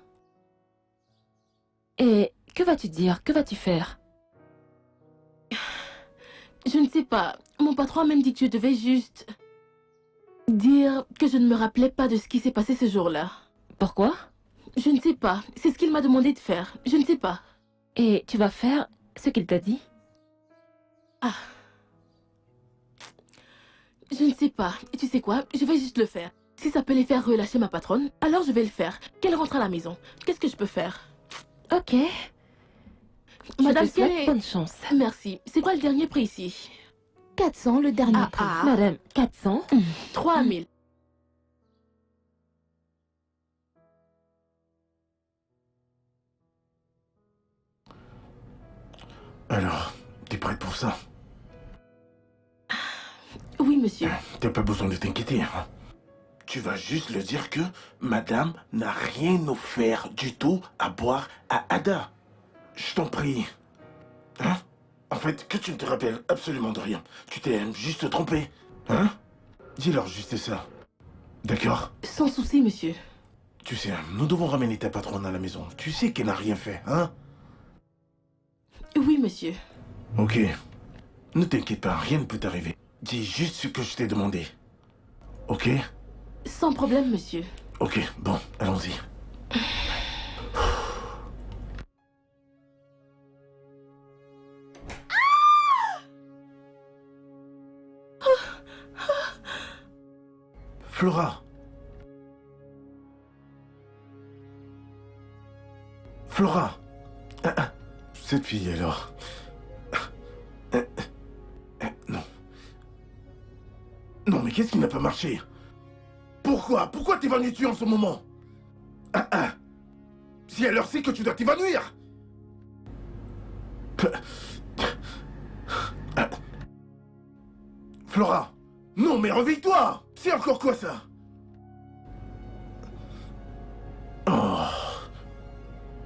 Et que vas-tu dire? Que vas-tu faire? Je ne sais pas. Mon patron a même dit que je devais juste... dire que je ne me rappelais pas de ce qui s'est passé ce jour-là. Pourquoi? Je ne sais pas. C'est ce qu'il m'a demandé de faire. Je ne sais pas. Et tu vas faire ce qu'il t'a dit? Je ne sais pas. Et tu sais quoi? Je vais juste le faire. Si ça peut les faire relâcher ma patronne, alors je vais le faire. Qu'elle rentre à la maison. Qu'est-ce que je peux faire? Ok. Madame, je te souhaite quelle est- bonne chance. Merci. C'est quoi le dernier prix ici? 400, le dernier prix. Madame, 400? 3000. Alors, t'es prête pour ça? Oui, monsieur. T'as pas besoin de t'inquiéter, hein. Tu vas juste le dire que madame n'a rien offert du tout à boire à Ada. Je t'en prie. Hein? En fait, que tu ne te rappelles absolument de rien. Tu t'es juste trompé. Hein? Dis-leur juste ça. D'accord? Sans souci, monsieur. Tu sais, nous devons ramener ta patronne à la maison. Tu sais qu'elle n'a rien fait, hein? Oui, monsieur. Ok. Ne t'inquiète pas, rien ne peut t'arriver. Dis juste ce que je t'ai demandé. Ok? Sans problème, monsieur. Ok, bon, allons-y. Flora. Flora. Cette fille alors. Non. Non, mais qu'est-ce qui n'a pas marché? Pourquoi? Pourquoi t'évanouis-tu en ce moment? Si elle leur sait que tu dois t'évanouir. Flora. Non, mais réveille-toi. C'est encore quoi ça? Oh.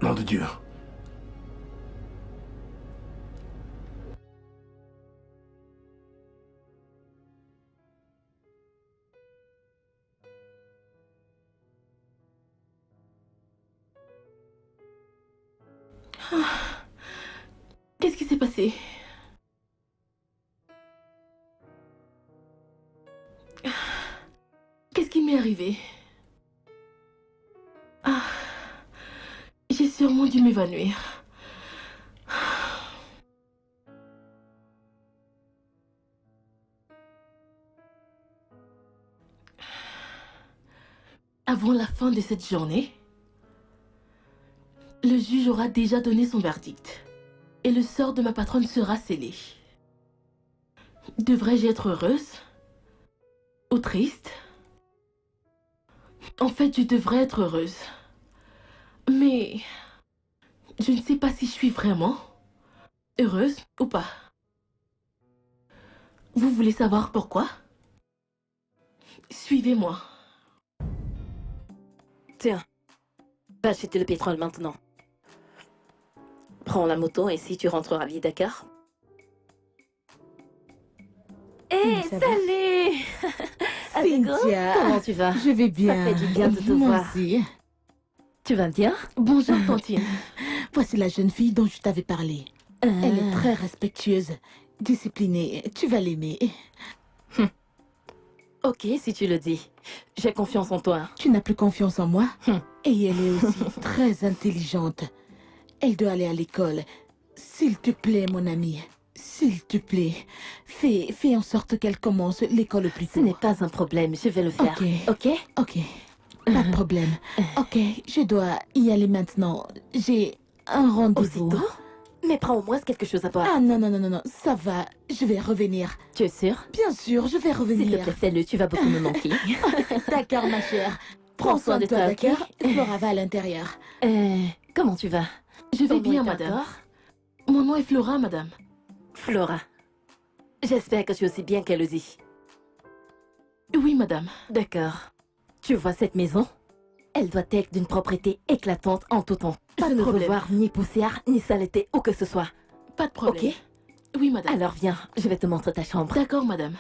Nom de Dieu. Qu'est-ce qui s'est passé? Qu'est-ce qui m'est arrivé? J'ai sûrement dû m'évanouir. Avant la fin de cette journée, le juge aura déjà donné son verdict et le sort de ma patronne sera scellé. Devrais-je être heureuse? Ou triste? En fait, je devrais être heureuse. Mais je ne sais pas si je suis vraiment heureuse ou pas. Vous voulez savoir pourquoi? Suivez-moi. Tiens, va acheter le pétrole maintenant. Prends la moto et si tu rentreras vite, d'accord? Hé, Ça va? salut! Adego, Cynthia, comment tu vas? je vais bien. fait du bien de te Moi voir. aussi. Tu vas bien? Bonjour, Tantine. Voici la jeune fille dont je t'avais parlé. Elle est très respectueuse, disciplinée. Tu vas l'aimer. Ok, si tu le dis. J'ai confiance en toi. Tu n'as plus confiance en moi? Et elle est aussi très intelligente. Elle doit aller à l'école. S'il te plaît, mon ami. S'il te plaît. Fais en sorte qu'elle commence l'école le plus Ce tôt. n'est pas un problème, je vais le faire. Ok. Ok? Ok. Pas de problème. Ok, je dois y aller maintenant. J'ai un rendez-vous. Aussitôt? Mais prends au moins quelque chose à boire. Ah non, non, non, non, non. Ça va. Je vais revenir. Tu es sûre? Bien sûr, je vais S'il te revenir. plaît, fais-le, tu vas beaucoup me manquer. D'accord, ma chère. Prends soin de toi, ok? d'accord? Flora va à l'intérieur. Comment tu vas? Je vais Ton nom bien, est madame. d'accord? Mon nom est Flora, madame. Flora. J'espère que tu es aussi bien qu'elle le dit. Oui, madame. D'accord. Tu vois cette maison? Elle doit être d'une propreté éclatante en tout temps. Pas Je de ne veux problème. voir ni poussière, ni saleté, ou que ce soit. Pas de problème. Ok? Oui, madame. Alors viens, je vais te montrer ta chambre. D'accord, madame.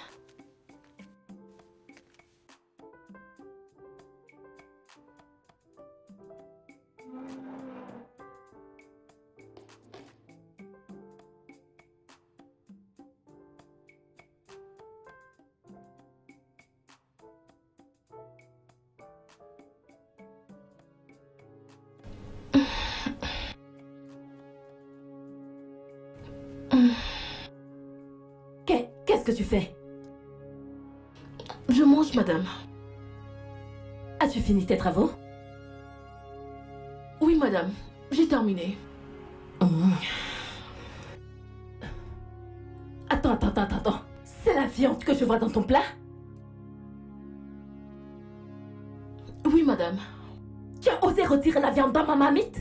Qu'est-ce que tu fais? Je mange, madame. As-tu fini tes travaux? Oui, madame. J'ai terminé. Attends. C'est la viande que je vois dans ton plat? Oui, madame. Tu as osé retirer la viande dans ma marmite?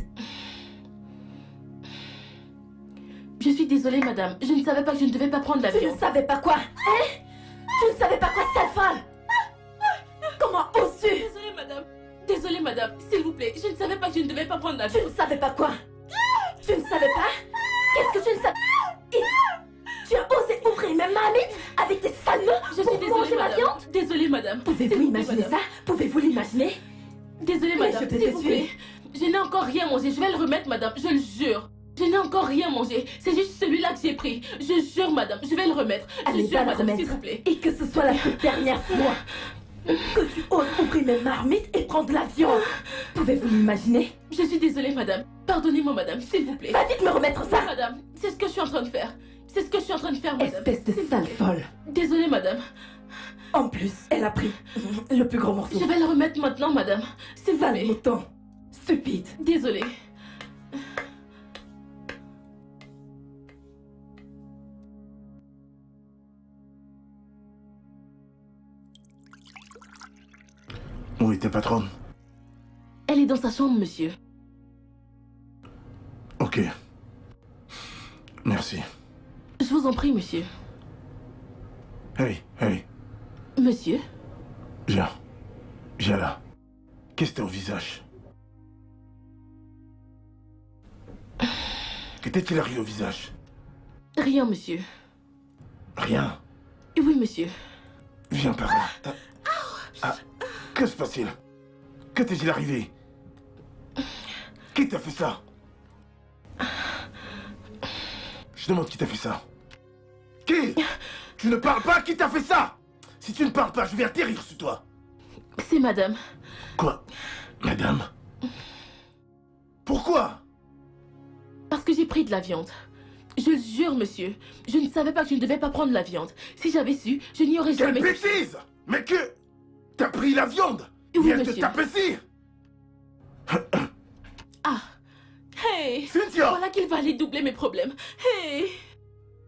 Je suis désolée, madame. Je ne savais pas que je ne devais pas prendre la Tu viande. ne savais pas quoi? Hein? Tu ne savais pas quoi, sale femme? Comment oses-tu? Désolée, madame. Désolée, madame. S'il vous plaît, je ne savais pas que je ne devais pas prendre la Tu viande. ne savais pas quoi? Tu ne savais pas? Qu'est-ce que tu ne savais? Tu as osé ouvrir mes marmites avec tes sales mains Je suis pour désolée, manger ma madame. viande? Désolée, madame. Pouvez-vous S'il vous plaît, imaginer madame. ça? Pouvez-vous l'imaginer? Désolée, Mais madame. je vais S'il te vous tuer. plaît. Je n'ai encore rien mangé. Je vais le remettre, madame. Je le jure. Je n'ai encore rien mangé. C'est juste celui-là que j'ai pris. Je jure, madame. Je vais le remettre. Allez, Je jure, va le madame, remettre. s'il vous plaît. Et que ce soit la toute dernière fois que tu oses ouvrir mes marmites et prendre la viande. Pouvez-vous l'imaginer? Je suis désolée, madame. Pardonnez-moi, madame, s'il vous plaît. Va vite me remettre ça! Oui, madame. C'est ce que je suis en train de faire. C'est ce que je suis en train de faire, madame. Espèce de S'il vous sale plaît. folle. Désolée, madame. En plus, elle a pris le plus gros morceau. Je vais le remettre maintenant, madame. S'il vous Sale plaît. mouton. Stupide. Désolée. Où est ta patronne? Elle est dans sa chambre, monsieur. Ok. Merci. Je vous en prie, monsieur. Hey, Monsieur? viens. Viens là. Qu'est-ce que t'as au visage? Que t'est-il arrivé au visage? Rien, monsieur. Rien. Oui, monsieur. Viens par là. Que se passe-t-il? Que t'est-il arrivé? Qui t'a fait ça? Je demande qui t'a fait ça. Qui? Tu ne parles pas? Qui t'a fait ça? Si tu ne parles pas, je vais atterrir sur toi. C'est madame. Quoi? Madame? Pourquoi? Parce que j'ai pris de la viande. Je le jure, monsieur. Je ne savais pas que je ne devais pas prendre la viande. Si j'avais su, je n'y aurais Quelle jamais... bêtise! Mais que... T'as pris la viande? Oui, Et elle te monsieur. tape ici? Ah. Hey. Cynthia! Voilà qu'il va aller doubler mes problèmes. Hey.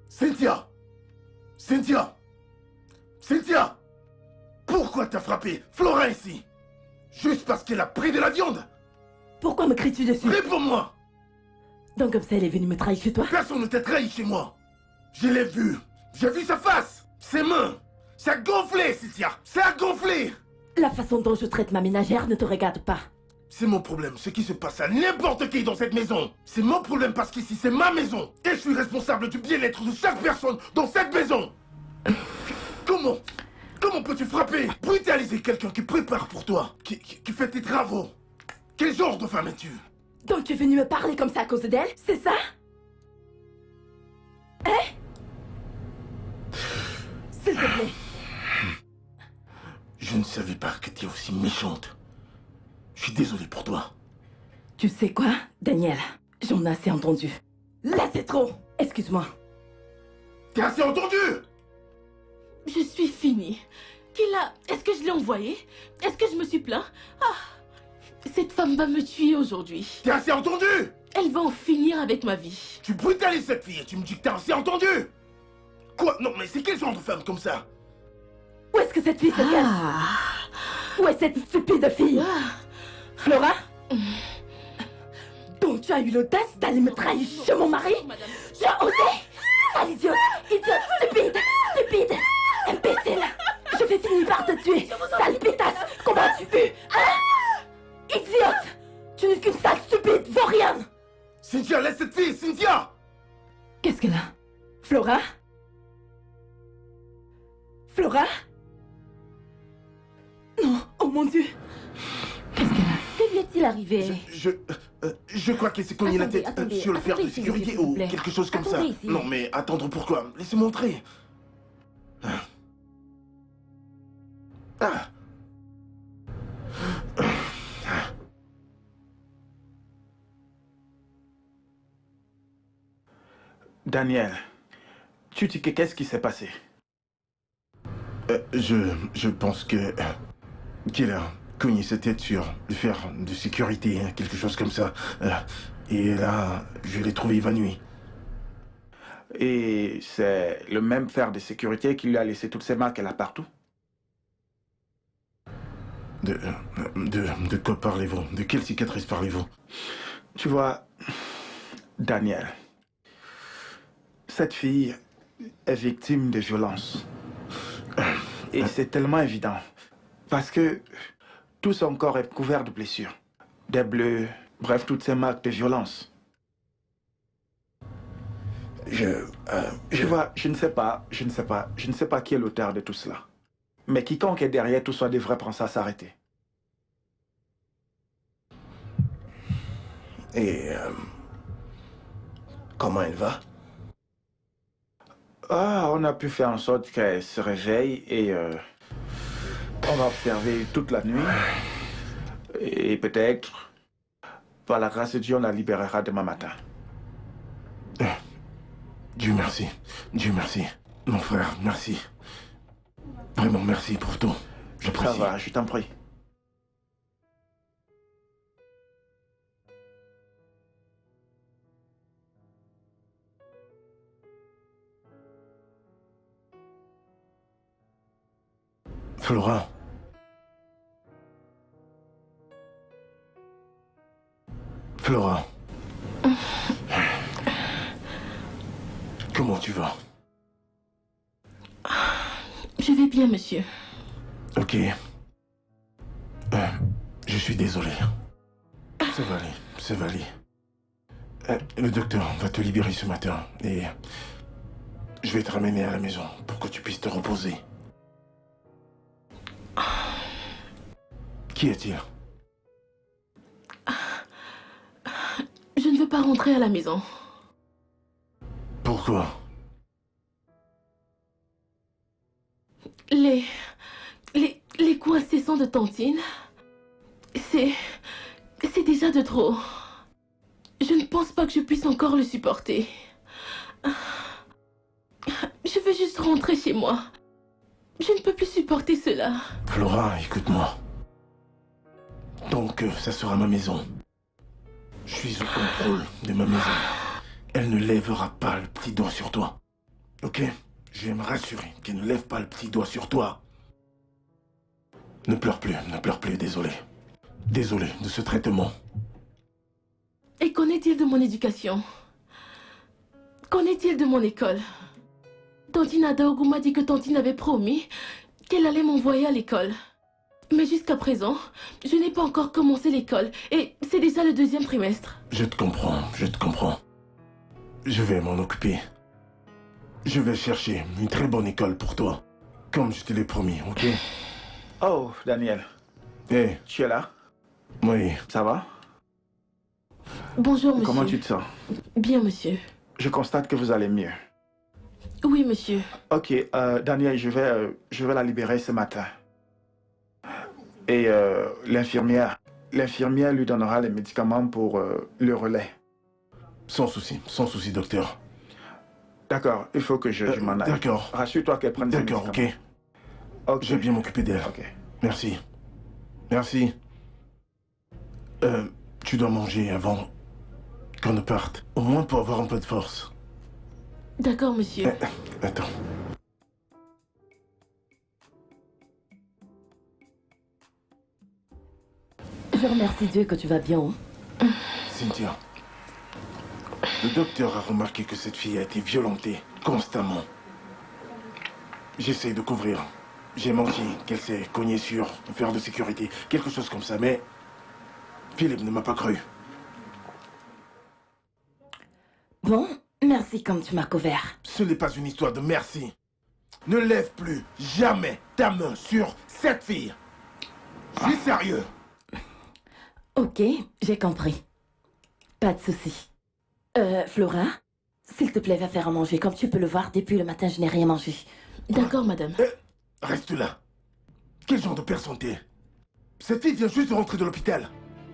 Cynthia! Cynthia! Cynthia! Pourquoi t'as frappé Flora ici? Juste parce qu'elle a pris de la viande? Pourquoi me cries-tu dessus? Réponds-moi! Donc comme ça, elle est venue me trahir chez toi? Personne ne t'a trahi chez moi! Je l'ai vu! J'ai vu sa face! Ses mains! Ça a gonflé, Cynthia! Ça a gonflé! La façon dont je traite ma ménagère ne te regarde pas. C'est mon problème, ce qui se passe à n'importe qui dans cette maison. C'est mon problème parce qu'ici c'est ma maison. Et je suis responsable du bien-être de chaque personne dans cette maison. Comment peux-tu frapper, brutaliser quelqu'un qui prépare pour toi, qui fait tes travaux? Quel genre de femme es-tu? Donc tu es venu me parler comme ça à cause d'elle? C'est ça? Hein? S'il te plaît. Je ne savais pas que tu es aussi méchante. Je suis désolé pour toi. Tu sais quoi, Daniel? J'en ai assez entendu. Là, c'est trop! Excuse-moi. T'as assez entendu? Je suis finie. Est-ce que je l'ai envoyé? Est-ce que je me suis plaint? Ah. Cette femme va me tuer aujourd'hui. T'as assez entendu? Elle va en finir avec ma vie. Tu brutalises cette fille et tu me dis que t'as assez entendu? Quoi? Non, mais c'est quel genre de femme comme ça? Où est-ce que cette fille se cache? Où est cette stupide fille? Flora? Donc tu as eu l'audace d'aller me trahir chez mon mari? Madame. Tu as osé? Sale idiote! Idiote stupide! stupide! Imbécile! Je vais finir par te tuer! Sale pétasse! Comment as-tu pu? Hein? Idiote! Tu n'es qu'une sale stupide, vaurienne! Cynthia, laisse cette fille, Cynthia! Qu'est-ce qu'elle a? Flora? Flora? Non, oh mon Dieu! Qu'est-ce qu'elle a? Que lui est-il arrivé? Je crois qu'elle s'est cognée la Attendez, tête attendez, sur le fer de attendez ici, sécurité s'il vous ou plaît. quelque chose comme ça. Attendez ici. Non mais attendre pourquoi? Laissez-moi entrer. Ah. Daniel, tu dis que qu'est-ce qui s'est passé? Je pense que qu'elle a cogné sa tête sur le fer de sécurité, hein, quelque chose comme ça. Et là, je l'ai trouvé évanoui. Et c'est le même fer de sécurité qui lui a laissé toutes ces marques là partout? De quoi parlez-vous? De quelle cicatrice parlez-vous? Tu vois, Daniel, cette fille est victime de violence. Et c'est tellement évident. Parce que tout son corps est couvert de blessures. Des bleus, bref, toutes ces marques de violence. Tu vois, je ne sais pas qui est l'auteur de tout cela. Mais quiconque est derrière tout ça devrait penser à s'arrêter. Et comment elle va? Ah, on a pu faire en sorte qu'elle se réveille et on va observer toute la nuit. Et peut-être, par la grâce de Dieu, on la libérera demain matin. Dieu merci. Dieu merci. Mon frère, merci. Vraiment merci pour tout. Ça J'apprécie. va, je t'en prie. Flora. Flora. Comment tu vas? Je vais bien, monsieur. Ok. Je suis désolé. Ça va aller, ça va aller. Le docteur va te libérer ce matin et je vais te ramener à la maison pour que tu puisses te reposer. Qui est-il? Je ne veux pas rentrer à la maison. Pourquoi? Les coups incessants de Tantine, c'est déjà de trop. Je ne pense pas que je puisse encore le supporter. Je veux juste rentrer chez moi. Je ne peux plus supporter cela. Flora, écoute-moi. Donc, ça sera ma maison. Je suis au contrôle de ma maison. Elle ne lèvera pas le petit doigt sur toi. Ok? Je vais me rassurer qu'elle ne lève pas le petit doigt sur toi. Ne pleure plus, désolé. Désolé de ce traitement. Et qu'en est-il de mon éducation? Qu'en est-il de mon école? Tantine Adaogu m'a dit que Tantine avait promis qu'elle allait m'envoyer à l'école. Mais jusqu'à présent, je n'ai pas encore commencé l'école et c'est déjà le 2e trimestre. Je te comprends, je te comprends. Je vais m'en occuper. Je vais chercher une très bonne école pour toi. Comme je te l'ai promis, ok? Oh, Daniel, Hé, tu es là? oui. Ça va? Bonjour, monsieur. Comment tu te sens? Bien, monsieur. Je constate que vous allez mieux. Oui, monsieur. Ok, Daniel, je vais la libérer ce matin. Et l'infirmière lui donnera les médicaments pour le relais. Sans souci, docteur. D'accord, il faut que je m'en aille. D'accord. Rassure-toi qu'elle prenne ses D'accord, ok. médicaments. Ok. Je vais bien m'occuper d'elle. Ok. Merci. Merci. Tu dois manger avant qu'on ne parte. Au moins pour avoir un peu de force. D'accord, monsieur. Attends. Je remercie Dieu que tu vas bien. Hein? Cynthia. Le docteur a remarqué que cette fille a été violentée constamment. J'essaie de couvrir. J'ai menti qu'elle s'est cognée sur un fer de sécurité, quelque chose comme ça, mais Philippe ne m'a pas cru. Bon, merci comme tu m'as couvert. Ce n'est pas une histoire de merci. Ne lève plus jamais ta main sur cette fille. Je suis sérieux. Ok, j'ai compris. Pas de souci. Flora, s'il te plaît, va faire à manger. Comme tu peux le voir, depuis le matin, je n'ai rien mangé. D'accord, madame. Reste là. Quel genre de personne t'es? Cette fille vient juste de rentrer de l'hôpital.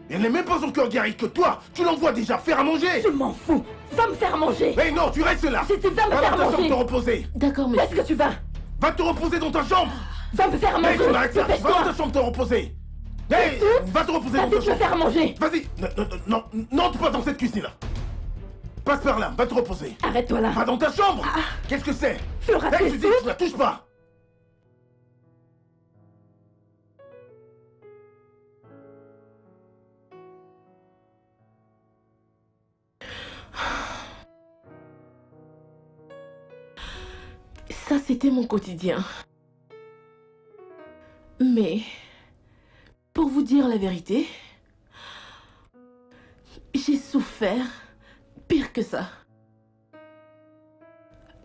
Elle n'est même pas encore guérie que toi. Tu l'envoies déjà faire à manger. Je m'en fous. Va me faire manger. Mais non, tu restes là. Si tu vas me Va faire dans ta chambre manger. te reposer. D'accord, Où est-ce monsieur. que tu vas? Va te reposer dans ta chambre. Va me faire Hey, manger. tu arrêtes là. Va dans Dépêche-toi. ta chambre te reposer. Hey, va te reposer dans Vas-y, ta te chambre. faire manger. Vas-y. N'entre pas dans cette cuisine-là. Passe par là. Va te reposer. Arrête-toi là. Va dans ta chambre. Qu'est-ce que c'est? Flora, Hey, tu je es dis, tu la touches pas. Ça, c'était mon quotidien. Mais, pour vous dire la vérité, j'ai souffert pire que ça.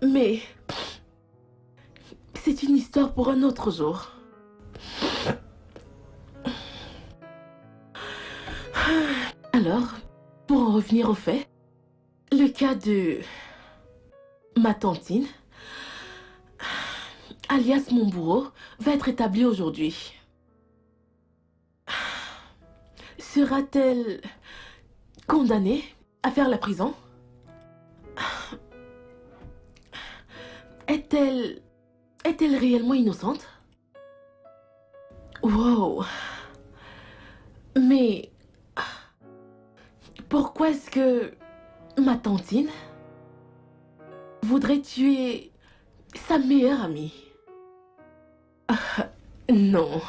Mais, c'est une histoire pour un autre jour. Alors, pour en revenir au fait, le cas de ma tantine, alias mon bourreau, va être établi aujourd'hui. Sera-t-elle condamnée à faire la prison? Est-elle réellement innocente? Wow. Mais pourquoi est-ce que ma tantine voudrait tuer sa meilleure amie? Non.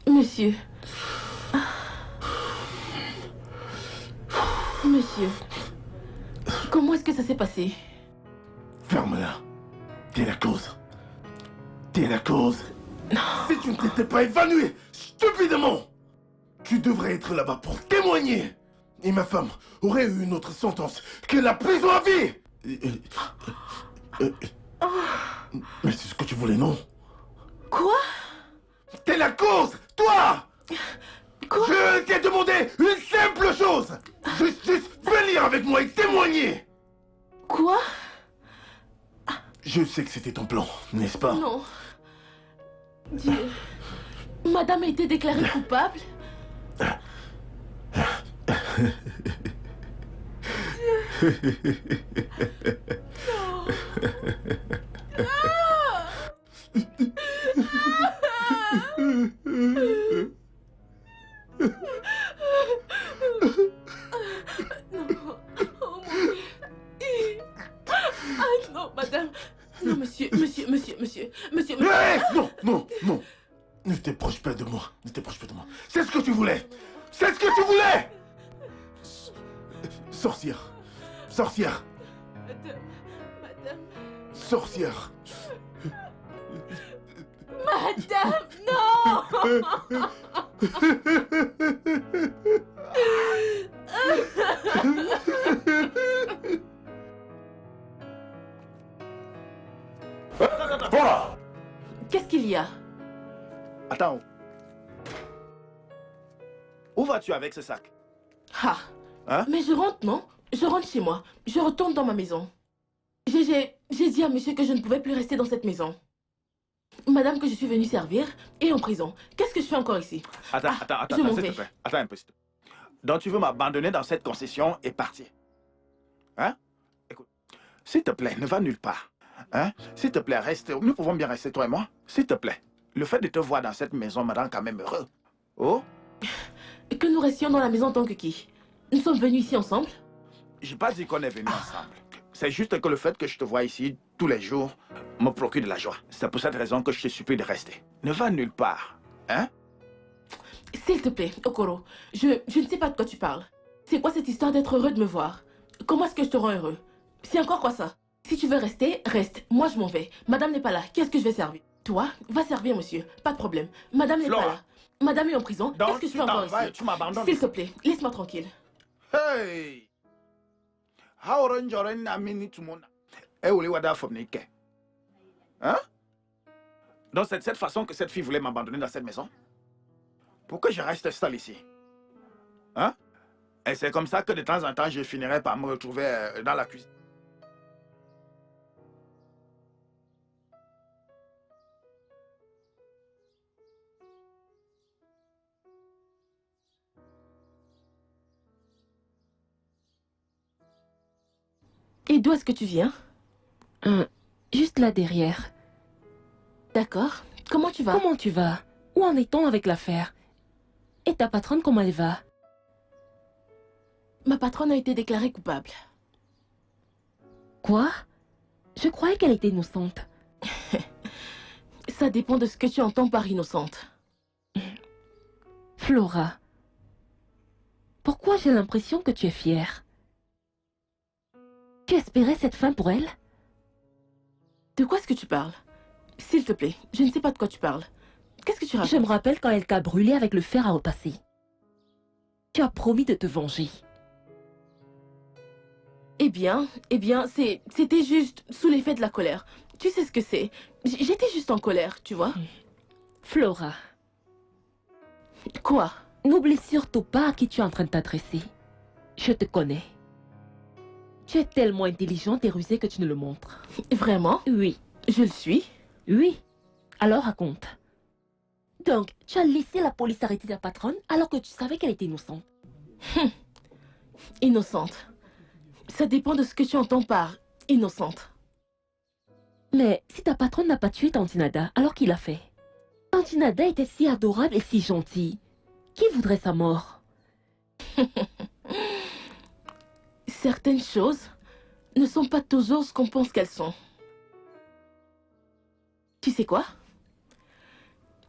Monsieur. Monsieur. Comment est-ce que ça s'est passé? Ferme-la. T'es la cause. T'es la cause. Si tu ne t'étais pas évanoui stupidement, tu devrais être là-bas pour témoigner. Et ma femme aurait eu une autre sentence que la prison à vie. Mais c'est ce que tu voulais, non? Quoi? T'es la cause, toi. Quoi? Je t'ai demandé une simple chose. Juste venir avec moi et témoigner. Quoi? Je sais que c'était ton plan, n'est-ce pas? Non. Dieu. Madame a été déclarée coupable? Non, madame. Non, monsieur. Hey, non. Ne t'approche pas de moi. C'est ce que tu voulais. Sorcière. Madame, non. Voilà. Qu'est-ce qu'il y a? Attends. Où vas-tu avec ce sac? Ah. Hein? Mais je rentre, non? Je rentre chez moi. Je retourne dans ma maison. J'ai dit à monsieur que je ne pouvais plus rester dans cette maison. Madame que je suis venue servir est en prison. Qu'est-ce que je fais encore ici? Attends, je m'en s'il vais. te plaît. Attends un peu, s'il te plaît. Donc tu veux m'abandonner dans cette concession et partir? Hein? Écoute, s'il te plaît, ne va nulle part. Hein? S'il te plaît, reste. Nous pouvons bien rester, toi et moi. S'il te plaît. Le fait de te voir dans cette maison me rend quand même heureux. Oh? Que nous restions dans la maison en tant que qui? Nous sommes venus ici ensemble? j'ai pas dit qu'on est venus ensemble. C'est juste que le fait que je te vois ici tous les jours me procure de la joie. C'est pour cette raison que je te supplie de rester. Ne va nulle part, hein? S'il te plaît, Okoro, je ne sais pas de quoi tu parles. C'est quoi cette histoire d'être heureux de me voir? Comment est-ce que je te rends heureux? C'est encore quoi ça? Si tu veux rester, reste. Moi, je m'en vais. Madame n'est pas là. Qu'est-ce que je vais servir? Toi, va servir, monsieur. Pas de problème. Madame n'est pas là. Madame est en prison. Qu'est-ce que je fais encore ici? Tu m'abandonnes. S'il te plaît, laisse-moi tranquille. Hey! How orange na mini tout le monde. Eh, où les wada fomnike? Hein? Donc c'est de cette façon que cette fille voulait m'abandonner dans cette maison? Pourquoi je reste seul ici? Hein? Et c'est comme ça que de temps en temps, je finirai par me retrouver dans la cuisine. Et d'où est-ce que tu viens? Juste là derrière. D'accord. Comment tu vas? Comment tu vas? Où en est-on avec l'affaire? Et ta patronne, comment elle va? Ma patronne a été déclarée coupable. Quoi? Je croyais qu'elle était innocente. Ça dépend de ce que tu entends par innocente. Flora, pourquoi j'ai l'impression que tu es fière? Tu espérais cette fin pour elle? De quoi est-ce que tu parles? S'il te plaît, je ne sais pas de quoi tu parles. Qu'est-ce que tu racontes? Je me rappelle quand elle t'a brûlé avec le fer à repasser. Tu as promis de te venger. Eh bien, c'était juste sous l'effet de la colère. Tu sais ce que c'est. J'étais juste en colère, tu vois. Flora, Quoi? n'oublie surtout pas à qui tu es en train de t'adresser. Je te connais. Tu es tellement intelligente et rusée que tu ne le montres. Vraiment? Oui, Je le suis. oui. Alors raconte. Donc, tu as laissé la police arrêter ta patronne alors que tu savais qu'elle était innocente. Innocente. Ça dépend de ce que tu entends par innocente. Mais si ta patronne n'a pas tué Tante Nada, alors qui l'a fait? Tante Nada était si adorable et si gentille. Qui voudrait sa mort? Certaines choses ne sont pas toujours ce qu'on pense qu'elles sont. Tu sais quoi?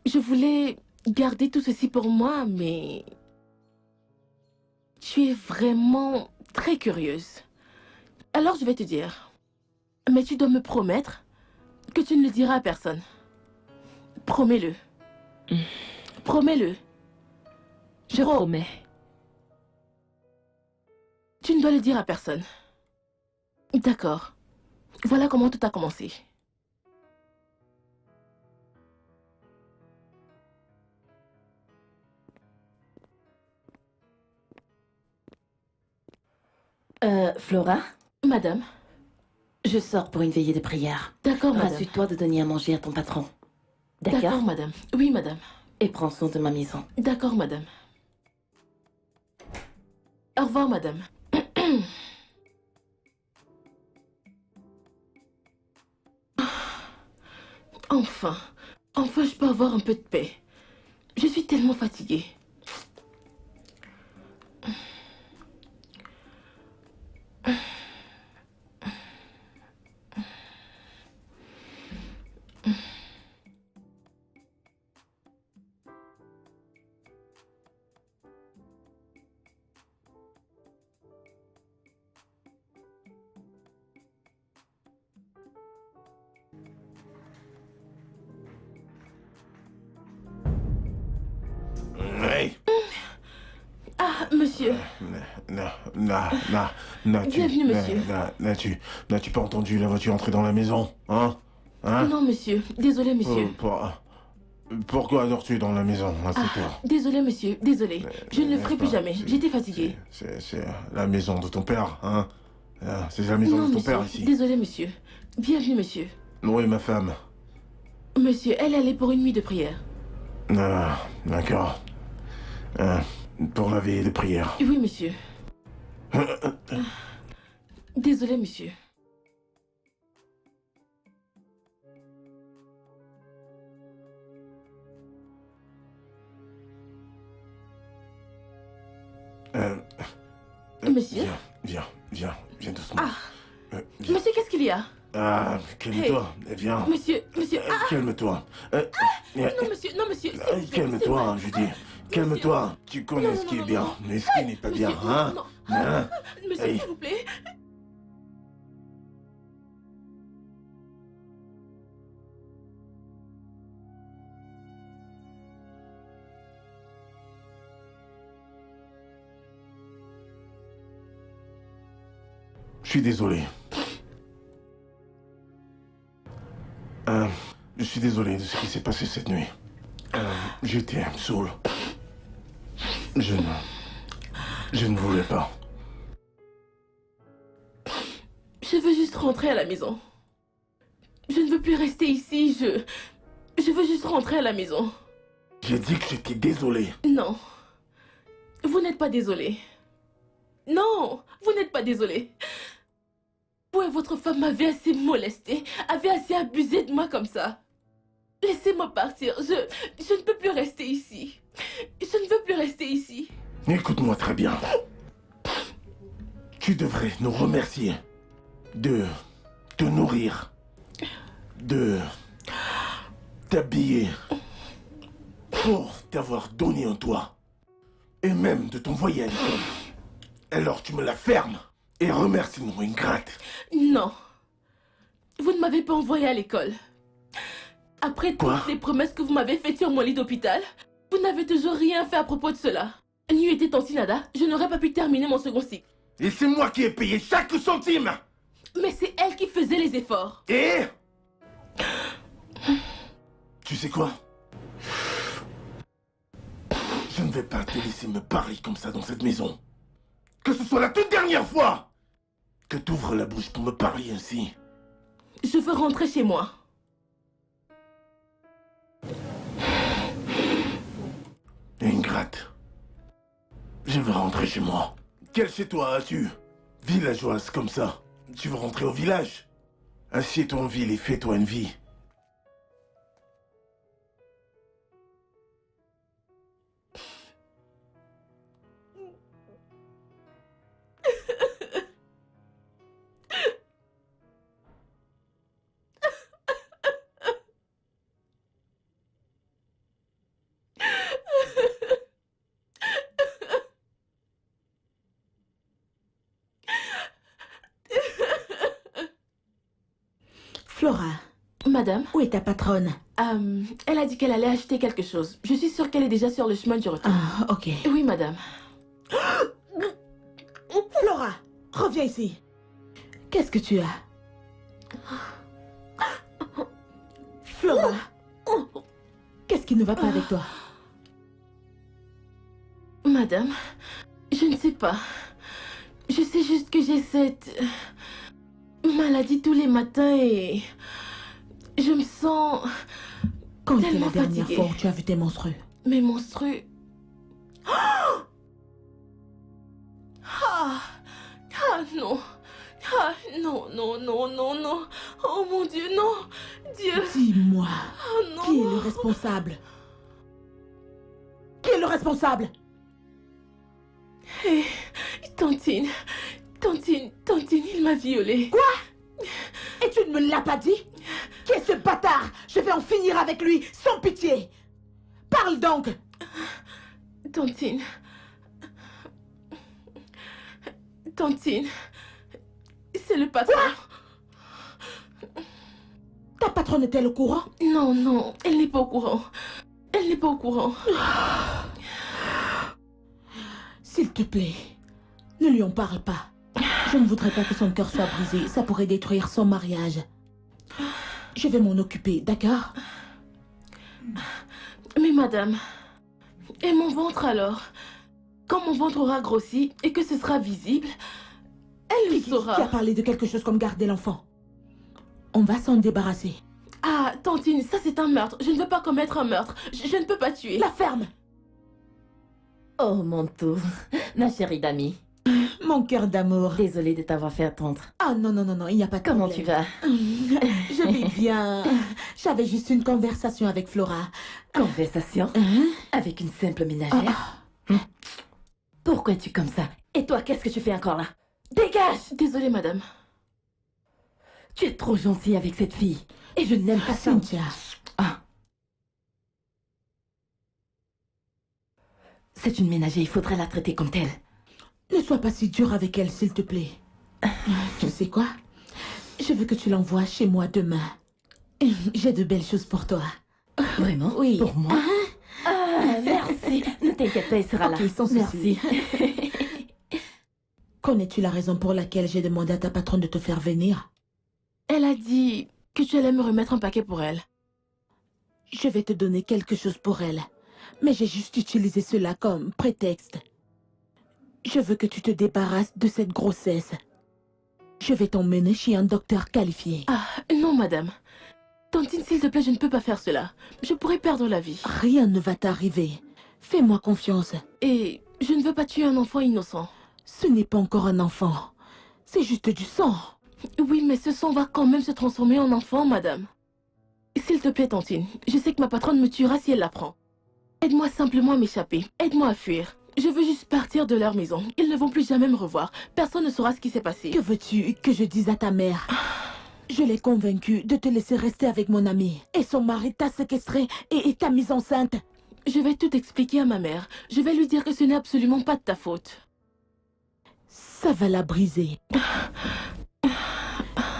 Je voulais garder tout ceci pour moi, mais... Tu es vraiment très curieuse. Alors je vais te dire. Mais tu dois me promettre que tu ne le diras à personne. Promets-le. Promets-le. Je promets. Tu ne dois le dire à personne. D'accord. Voilà comment tout a commencé. Flora, Madame. je sors pour une veillée de prière. D'accord, madame. Rassure-toi de donner à manger à ton patron. D'accord, D'accord? madame. Oui, madame. Et prends soin de ma maison. D'accord, madame. Au revoir, madame. Enfin. Enfin, je peux avoir un peu de paix. Je suis tellement fatiguée. Hey. Ah, monsieur. Bienvenue, monsieur. N'as-tu pas entendu la voiture entrer dans la maison? Hein? Non, monsieur. Désolé, monsieur. Pourquoi dors-tu dans la maison à cette heure? Désolé, monsieur. Désolé. Je ne le ferai plus jamais. J'étais fatiguée. C'est la maison de ton père, hein? C'est la maison Non, de ton monsieur. père ici. Désolé, monsieur. Bienvenue, monsieur. Oui, ma femme. Monsieur, elle est allée pour une nuit de prière. Ah, d'accord. Pour la veille de prière. Oui, monsieur. Désolé, monsieur. Euh, Monsieur? Viens. Léa. Ah, calme-toi. Viens. Monsieur, Calme-toi. non, monsieur, non, monsieur. Calme-toi, je dis. Calme-toi. Tu connais ce qui est bien, mais ce qui n'est pas bien, hein? Non, Hein? monsieur, Hey. s'il vous plaît. Je suis désolé. Je suis désolé de ce qui s'est passé cette nuit. J'étais saoul. Je ne voulais pas. Je veux juste rentrer à la maison. Je ne veux plus rester ici, je veux juste rentrer à la maison. J'ai dit que j'étais désolé. Non. Vous n'êtes pas désolé. Non, vous n'êtes pas désolé. Vous et votre femme m'avez assez molesté, avez assez abusé de moi comme ça. Laissez-moi partir, je ne peux plus rester ici. Je ne veux plus rester ici. Écoute-moi très bien. Tu devrais nous remercier de te nourrir, de t'habiller, pour t'avoir donné un toit, et même de t'envoyer à l'école. Alors tu me la fermes et remercie-moi, ingrate. Non. Vous ne m'avez pas envoyé à l'école. Après Quoi? toutes les promesses que vous m'avez faites sur mon lit d'hôpital, vous n'avez toujours rien fait à propos de cela. N'eût été Tante Nada, je n'aurais pas pu terminer mon second cycle. Et c'est moi qui ai payé chaque centime. Mais c'est elle qui faisait les efforts. Et tu sais quoi? Je ne vais pas te laisser me parler comme ça dans cette maison. Que ce soit la toute dernière fois que tu ouvres la bouche pour me parler ainsi. Je veux rentrer chez moi. Ingrate. Je veux rentrer chez moi. Quel chez toi as-tu? Villageoise comme ça. Tu veux rentrer au village? Assieds-toi en ville et fais-toi une vie. Flora, Madame, où est ta patronne? elle a dit qu'elle allait acheter quelque chose. Je suis sûre qu'elle est déjà sur le chemin du retour. Ah, ok. Oui, madame. Flora, reviens ici. Qu'est-ce que tu as? Flora, qu'est-ce qui ne va pas avec toi? Madame, je ne sais pas. Je sais juste que j'ai cette maladie tous les matins et je me sens Quand était tellement la dernière fatiguée. fois où tu as vu tes menstrues? Mes menstrues. Ah, non. Ah non, non, non, non, non. Oh mon Dieu, non. Dieu. Dis-moi, Oh non. qui est le responsable? Qui est le responsable? Hé, Tantine, il m'a violée. Quoi? Et tu ne me l'as pas dit? Qui est ce bâtard? Je vais en finir avec lui, sans pitié. Parle donc. Tantine, c'est le patron. Ta patronne est-elle au courant? Non, non, elle n'est pas au courant. Elle n'est pas au courant. S'il te plaît, ne lui en parle pas. Je ne voudrais pas que son cœur soit brisé. Ça pourrait détruire son mariage. Je vais m'en occuper, d'accord? Mais madame, et mon ventre alors? Quand mon ventre aura grossi et que ce sera visible, elle le Qui saura. a parlé de quelque chose comme garder l'enfant? On va s'en débarrasser. Ah, Tantine, ça c'est un meurtre. Je ne veux pas commettre un meurtre. Je ne peux pas tuer. La ferme! Oh, mon tout, ma chérie d'amie. Mon cœur d'amour. Désolée de t'avoir fait attendre. Ah non, non, non, non, il n'y a pas de Comment problème. tu vas? Je vais bien. J'avais juste une conversation avec Flora. Conversation Hein? avec une simple ménagère? Pourquoi es-tu comme ça? Et toi, qu'est-ce que tu fais encore là? Dégage! Désolée, madame. Tu es trop gentille avec cette fille. Et je n'aime pas ça. Cynthia, C'est une ménagère, il faudrait la traiter comme telle. ne sois pas si dur avec elle, s'il te plaît. Tu sais quoi? Je veux que tu l'envoies chez moi demain. J'ai de belles choses pour toi. Vraiment? Oui. Pour moi? Ah, merci. Ne t'inquiète pas, il sera là. Ok, sans souci. Merci. Connais-tu la raison pour laquelle j'ai demandé à ta patronne de te faire venir? Elle a dit que tu allais me remettre un paquet pour elle. Je vais te donner quelque chose pour elle. Mais j'ai juste utilisé cela comme prétexte. Je veux que tu te débarrasses de cette grossesse. Je vais t'emmener chez un docteur qualifié. Ah, non, madame. Tantine, s'il te plaît, je ne peux pas faire cela. Je pourrais perdre la vie. Rien ne va t'arriver. Fais-moi confiance. Et je ne veux pas tuer un enfant innocent. Ce n'est pas encore un enfant. C'est juste du sang. Oui, mais ce sang va quand même se transformer en enfant, madame. S'il te plaît, Tantine, je sais que ma patronne me tuera si elle l'apprend. Aide-moi simplement à m'échapper. Aide-moi à fuir. Je veux juste partir de leur maison. Ils ne vont plus jamais me revoir. Personne ne saura ce qui s'est passé. Que veux-tu que je dise à ta mère? Je l'ai convaincue de te laisser rester avec mon ami. Et son mari t'a séquestré et t'a mise enceinte. Je vais tout expliquer à ma mère. Je vais lui dire que ce n'est absolument pas de ta faute. Ça va la briser.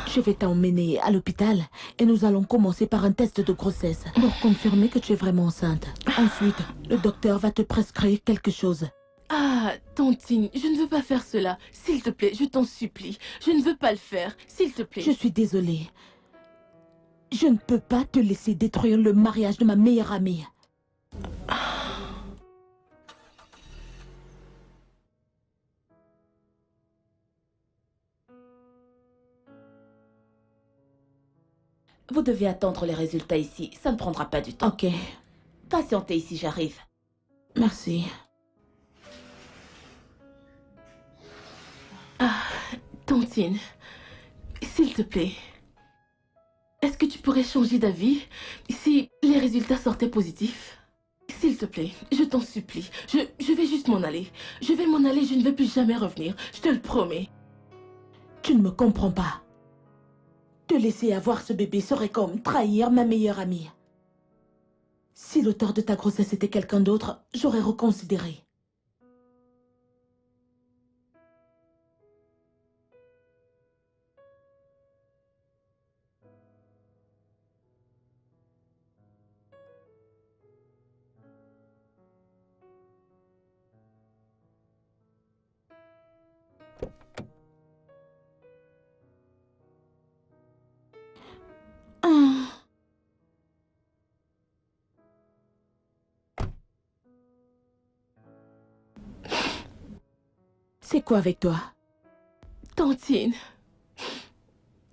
Je vais t'emmener à l'hôpital et nous allons commencer par un test de grossesse pour confirmer que tu es vraiment enceinte. Ensuite, le docteur va te prescrire quelque chose. Ah, Tantine, je ne veux pas faire cela. S'il te plaît, je t'en supplie. Je ne veux pas le faire. S'il te plaît. Je suis désolée. Je ne peux pas te laisser détruire le mariage de ma meilleure amie. Vous devez attendre les résultats ici. Ça ne prendra pas du temps. Ok, Patientez ici, j'arrive. merci. Tantine, s'il te plaît. Est-ce que tu pourrais changer d'avis si les résultats sortaient positifs? S'il te plaît, je t'en supplie. Je vais juste m'en aller. Je vais m'en aller, je ne vais plus jamais revenir. Je te le promets. Tu ne me comprends pas. Te laisser avoir ce bébé serait comme trahir ma meilleure amie. Si l'auteur de ta grossesse était quelqu'un d'autre, j'aurais reconsidéré. Ah. C'est quoi avec toi? Tantine.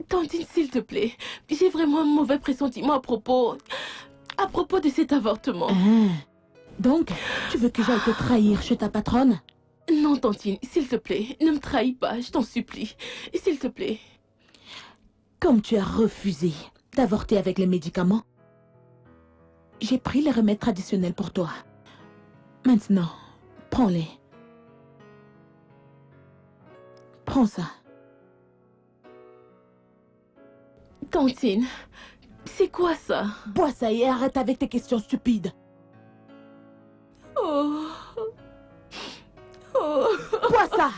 Tantine, s'il te plaît. J'ai vraiment un mauvais pressentiment à propos de cet avortement. Ah. Donc, tu veux que j'aille te trahir chez ta patronne? Non, Tantine, s'il te plaît, ne me trahis pas, je t'en supplie. S'il te plaît. Comme tu as refusé d'avorter avec les médicaments, j'ai pris les remèdes traditionnels pour toi. Maintenant, prends-les. Prends ça. Tantine, c'est quoi ça? Bois ça et arrête avec tes questions stupides. Oh. Oh. Bois ça!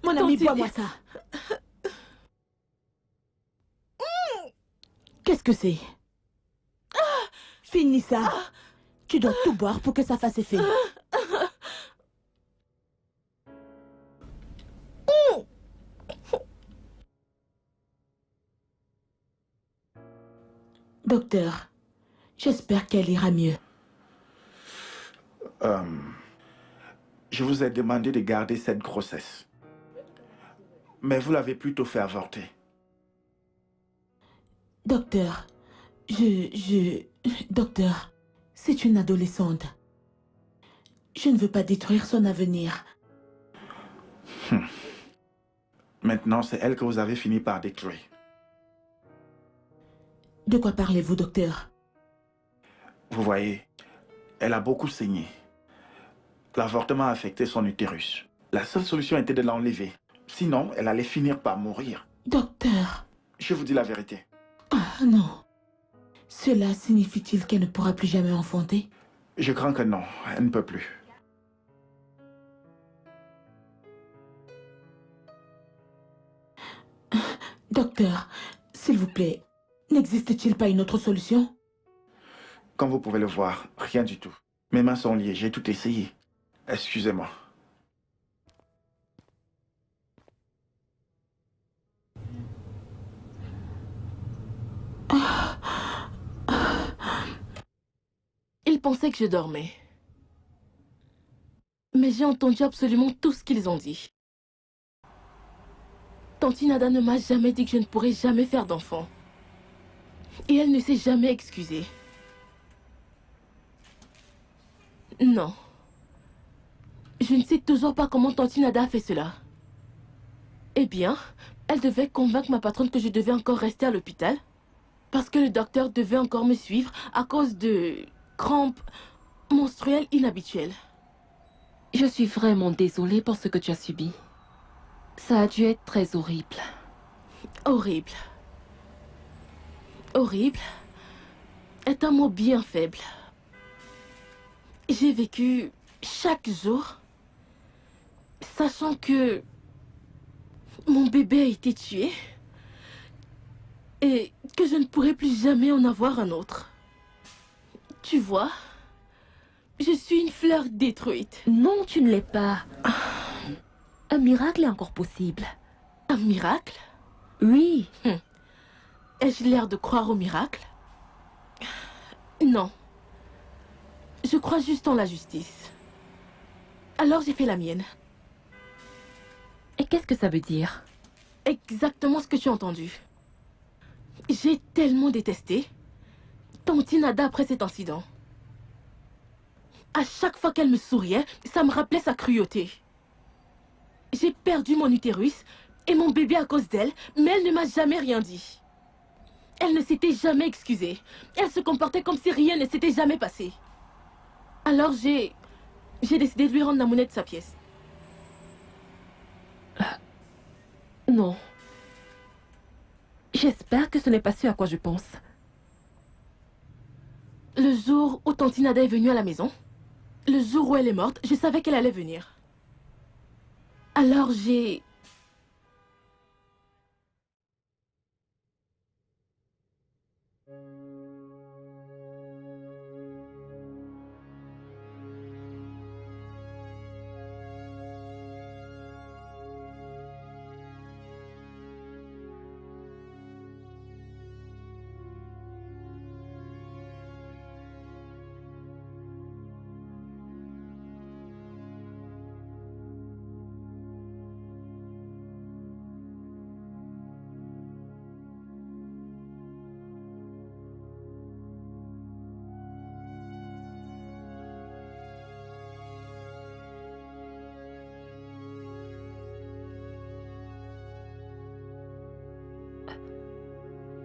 Mon ami, Tantine. bois-moi ça. Qu'est-ce que c'est? Finis ça. Tu dois tout boire pour que ça fasse effet. Docteur, j'espère qu'elle ira mieux. Je vous ai demandé de garder cette grossesse. Mais vous l'avez plutôt fait avorter. Docteur, Docteur, c'est une adolescente. Je ne veux pas détruire son avenir. Maintenant, c'est elle que vous avez fini par détruire. De quoi parlez-vous, docteur? Vous voyez, Elle a beaucoup saigné. L'avortement a affecté son utérus. La seule solution était de l'enlever. Sinon, elle allait finir par mourir. Docteur. Je vous dis la vérité. Ah non. Cela signifie-t-il qu'elle ne pourra plus jamais enfanter? Je crains que non, elle ne peut plus. Docteur, s'il vous plaît, n'existe-t-il pas une autre solution? Comme vous pouvez le voir, rien du tout. Mes mains sont liées, j'ai tout essayé. Excusez-moi. Ils pensaient que je dormais. Mais j'ai entendu absolument tout ce qu'ils ont dit. Tante Nada ne m'a jamais dit que je ne pourrais jamais faire d'enfant. Et elle ne s'est jamais excusée. Non. Je ne sais toujours pas comment Tante Nada a fait cela. Eh bien, elle devait convaincre ma patronne que je devais encore rester à l'hôpital. Parce que le docteur devait encore me suivre à cause de crampes menstruelles inhabituelles. Je suis vraiment désolée pour ce que tu as subi. Ça a dû être très horrible. Horrible. Horrible est un mot bien faible. J'ai vécu chaque jour sachant que mon bébé a été tué et que je ne pourrai plus jamais en avoir un autre. Tu vois, je suis une fleur détruite. Non, tu ne l'es pas. Un miracle est encore possible. Un miracle? Oui. Ai-je l'air de croire au miracle? Non. Je crois juste en la justice. Alors j'ai fait la mienne. Et qu'est-ce que ça veut dire? Exactement ce que tu as entendu. J'ai tellement détesté Tante Nada après cet incident. À chaque fois qu'elle me souriait, ça me rappelait sa cruauté. J'ai perdu mon utérus et mon bébé à cause d'elle, mais elle ne m'a jamais rien dit. Elle ne s'était jamais excusée. Elle se comportait comme si rien ne s'était jamais passé. Alors j'ai décidé de lui rendre la monnaie de sa pièce. Non. J'espère que ce n'est pas ce à quoi je pense. Le jour où Tante Nada est venue à la maison, le jour où elle est morte, je savais qu'elle allait venir. Alors j'ai...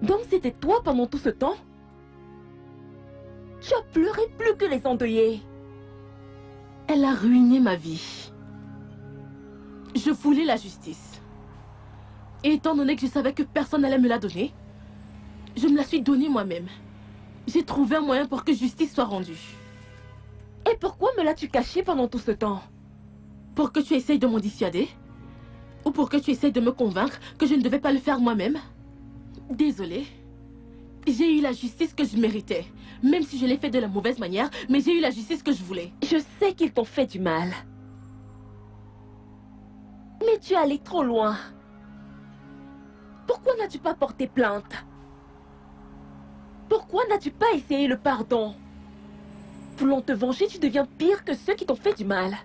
Donc c'était toi pendant tout ce temps? Tu as pleuré plus que les endeuillés. Elle a ruiné ma vie. Je voulais la justice. Et étant donné que je savais que personne n'allait me la donner, je me la suis donnée moi-même. J'ai trouvé un moyen pour que justice soit rendue. Et pourquoi me l'as-tu caché pendant tout ce temps? Pour que tu essayes de m'en dissuader? Ou pour que tu essayes de me convaincre que je ne devais pas le faire moi-même? Désolée. J'ai eu la justice que je méritais. Même si je l'ai fait de la mauvaise manière, mais j'ai eu la justice que je voulais. Je sais qu'ils t'ont fait du mal. Mais tu es allé trop loin. Pourquoi n'as-tu pas porté plainte? Pourquoi n'as-tu pas essayé le pardon? Voulant te venger, tu deviens pire que ceux qui t'ont fait du mal.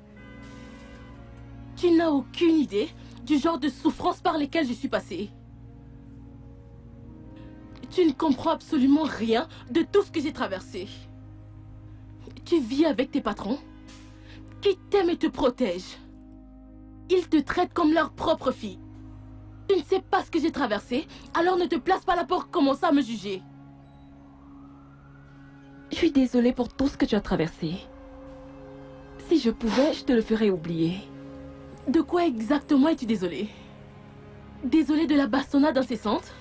Tu n'as aucune idée du genre de souffrance par lesquelles je suis passée. Tu ne comprends absolument rien de tout ce que j'ai traversé. Tu vis avec tes patrons qui t'aiment et te protègent. Ils te traitent comme leur propre fille. Tu ne sais pas ce que j'ai traversé, alors ne te place pas là pour commencer à me juger. Je suis désolée pour tout ce que tu as traversé. Si je pouvais, je te le ferais oublier. De quoi exactement es-tu désolée? Désolée de la bastonnade incessante?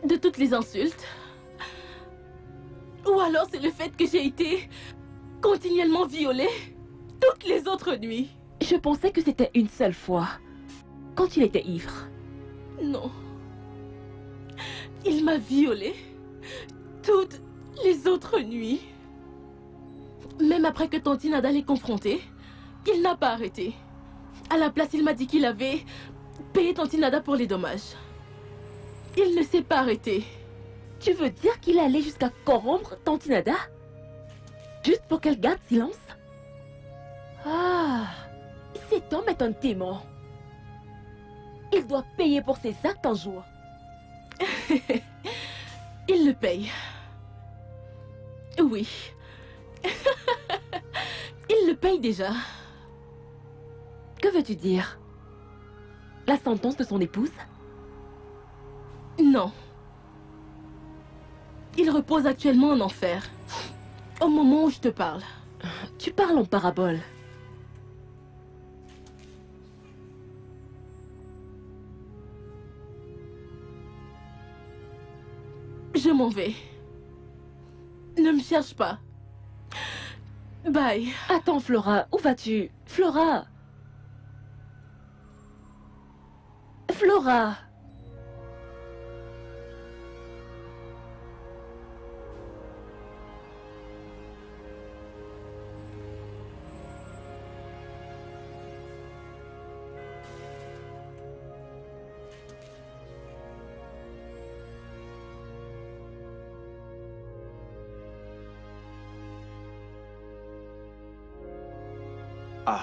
De toutes les insultes? Ou alors c'est le fait que j'ai été continuellement violée toutes les autres nuits? Je pensais que c'était une seule fois, quand il était ivre. Non. Il m'a violée toutes les autres nuits. Même après que Tante Nada l'ait confronté, il n'a pas arrêté. À la place, il m'a dit qu'il avait payé Tante Nada pour les dommages. Il ne s'est pas arrêté. Tu veux dire qu'il est allé jusqu'à corrompre Tante Nada? Juste pour qu'elle garde silence? Ah, cet homme est un démon. Il doit payer pour ses actes un jour. Il le paye. Oui. Il le paye déjà. Que veux-tu dire? La sentence de son épouse? Non. Il repose actuellement en enfer. Au moment où je te parle. Tu parles en parabole. Je m'en vais. Ne me cherche pas. Bye. Attends, Flora, où vas-tu? Flora! Flora! Ah.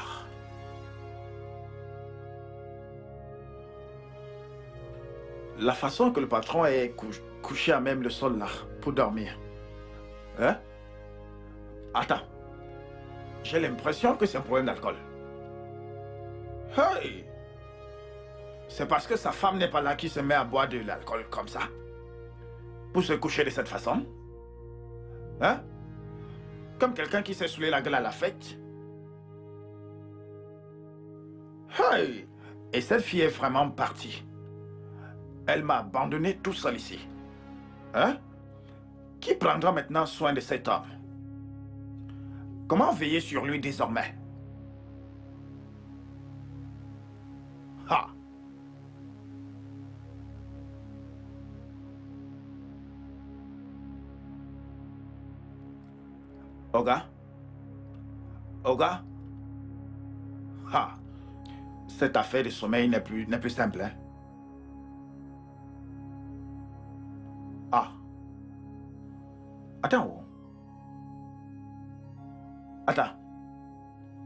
La façon que le patron est couché à même le sol là, pour dormir. Hein? Attends. J'ai l'impression que c'est un problème d'alcool. Hey! C'est parce que sa femme n'est pas là qu'il se met à boire de l'alcool comme ça? Pour se coucher de cette façon? Hein? Comme quelqu'un qui s'est saoulé la gueule à la fête? Hey! Et cette fille est vraiment partie. Elle m'a abandonné tout seul ici. Hein? Qui prendra maintenant soin de cet homme? Comment veiller sur lui désormais? Ha! Oga? Oga? Ha! Cette affaire de sommeil n'est plus simple, hein? Ah. Attends. Attends.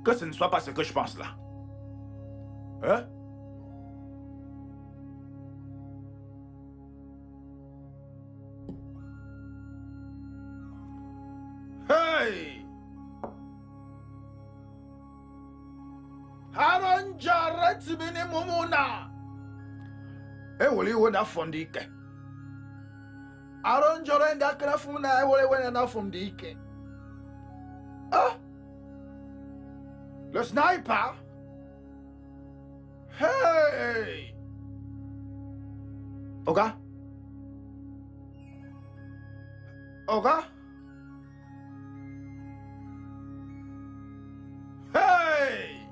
Que ce ne soit pas ce que je pense là. Hein? Hey! Haron Jarret bene momona. Woli wona fondike. Haron Joren da krafuna wole wona na fondike. Ah! Le sniper? Hey! Oga? Oga? Hey!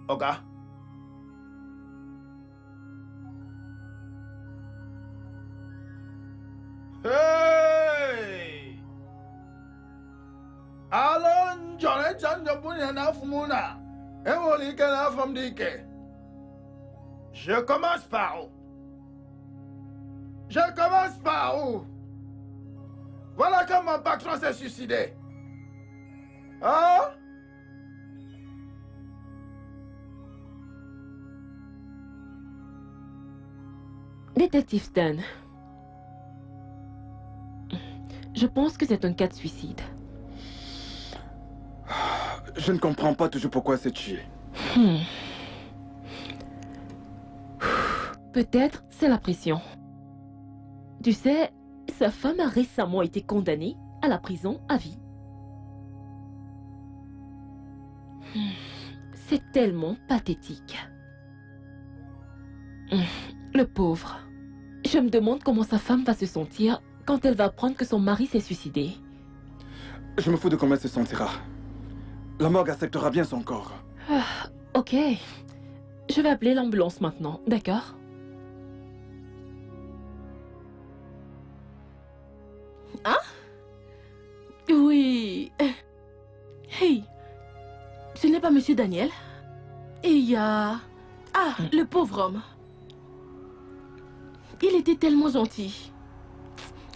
Oga? Hey! Alon Joren Janjabuni na fumuna. Ewolike na fomdike. Je commence par où? Je commence par où? Voilà que mon patron s'est suicidé. Hein? Détective Stan. Je pense que c'est un cas de suicide. Je ne comprends pas toujours pourquoi c'est tué. Peut-être c'est la pression. Tu sais, sa femme a récemment été condamnée à la prison à vie. C'est tellement pathétique. Le pauvre. Je me demande comment sa femme va se sentir quand elle va apprendre que son mari s'est suicidé. Je me fous de comment elle se sentira. La morgue acceptera bien son corps. Ok. Je vais appeler l'ambulance maintenant, d'accord? Oui. Hey, ce n'est pas Monsieur Daniel. Et il y a... Ah, le pauvre homme. Il était tellement gentil.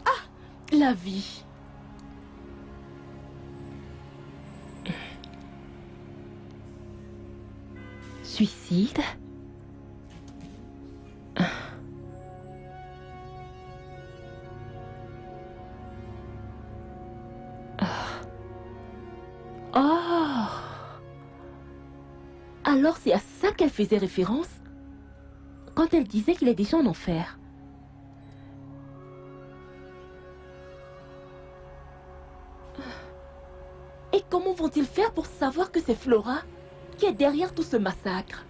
Ah, la vie. Suicide? Oh! Alors c'est à ça qu'elle faisait référence quand elle disait qu'il est déjà en enfer. Et comment vont-ils faire pour savoir que c'est Flora qui est derrière tout ce massacre?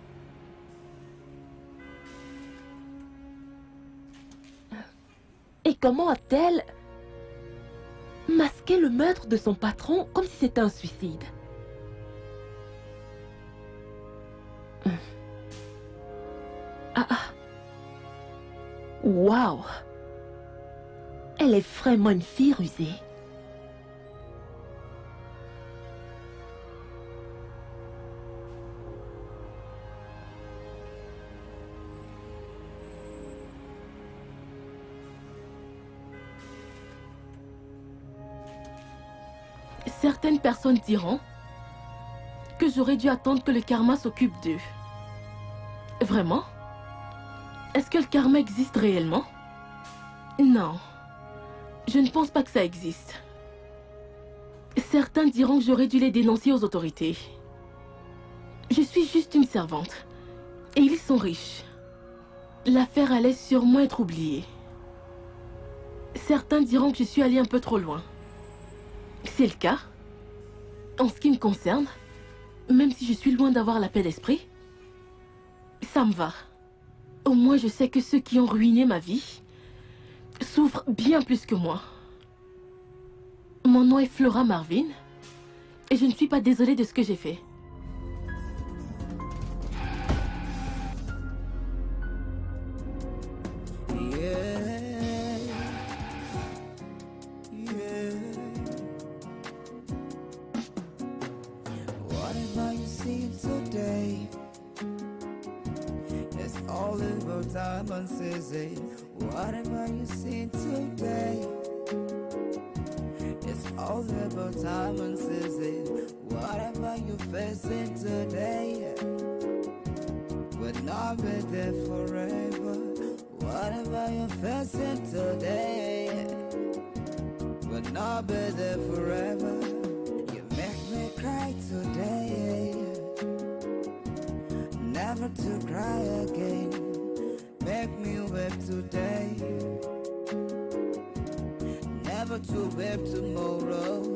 Et comment a-t-elle masqué le meurtre de son patron comme si c'était un suicide? Waouh! Elle est vraiment une fille rusée. Certaines personnes diront que j'aurais dû attendre que le karma s'occupe d'eux. Vraiment? Est-ce que le karma existe réellement? Non. Je ne pense pas que ça existe. Certains diront que j'aurais dû les dénoncer aux autorités. Je suis juste une servante. Et ils sont riches. L'affaire allait sûrement être oubliée. Certains diront que je suis allée un peu trop loin. C'est le cas. En ce qui me concerne, même si je suis loin d'avoir la paix d'esprit, ça me va. Au moins, je sais que ceux qui ont ruiné ma vie souffrent bien plus que moi. Mon nom est Flora Marvin et je ne suis pas désolée de ce que j'ai fait. Whatever you see today, it's all about time and season. Whatever you see today, it's all about time and season. Whatever you're facing today will not be there forever. Whatever you're facing today will not be there forever. You make me cry today, never to cry again. Make me weep today, never to weep tomorrow.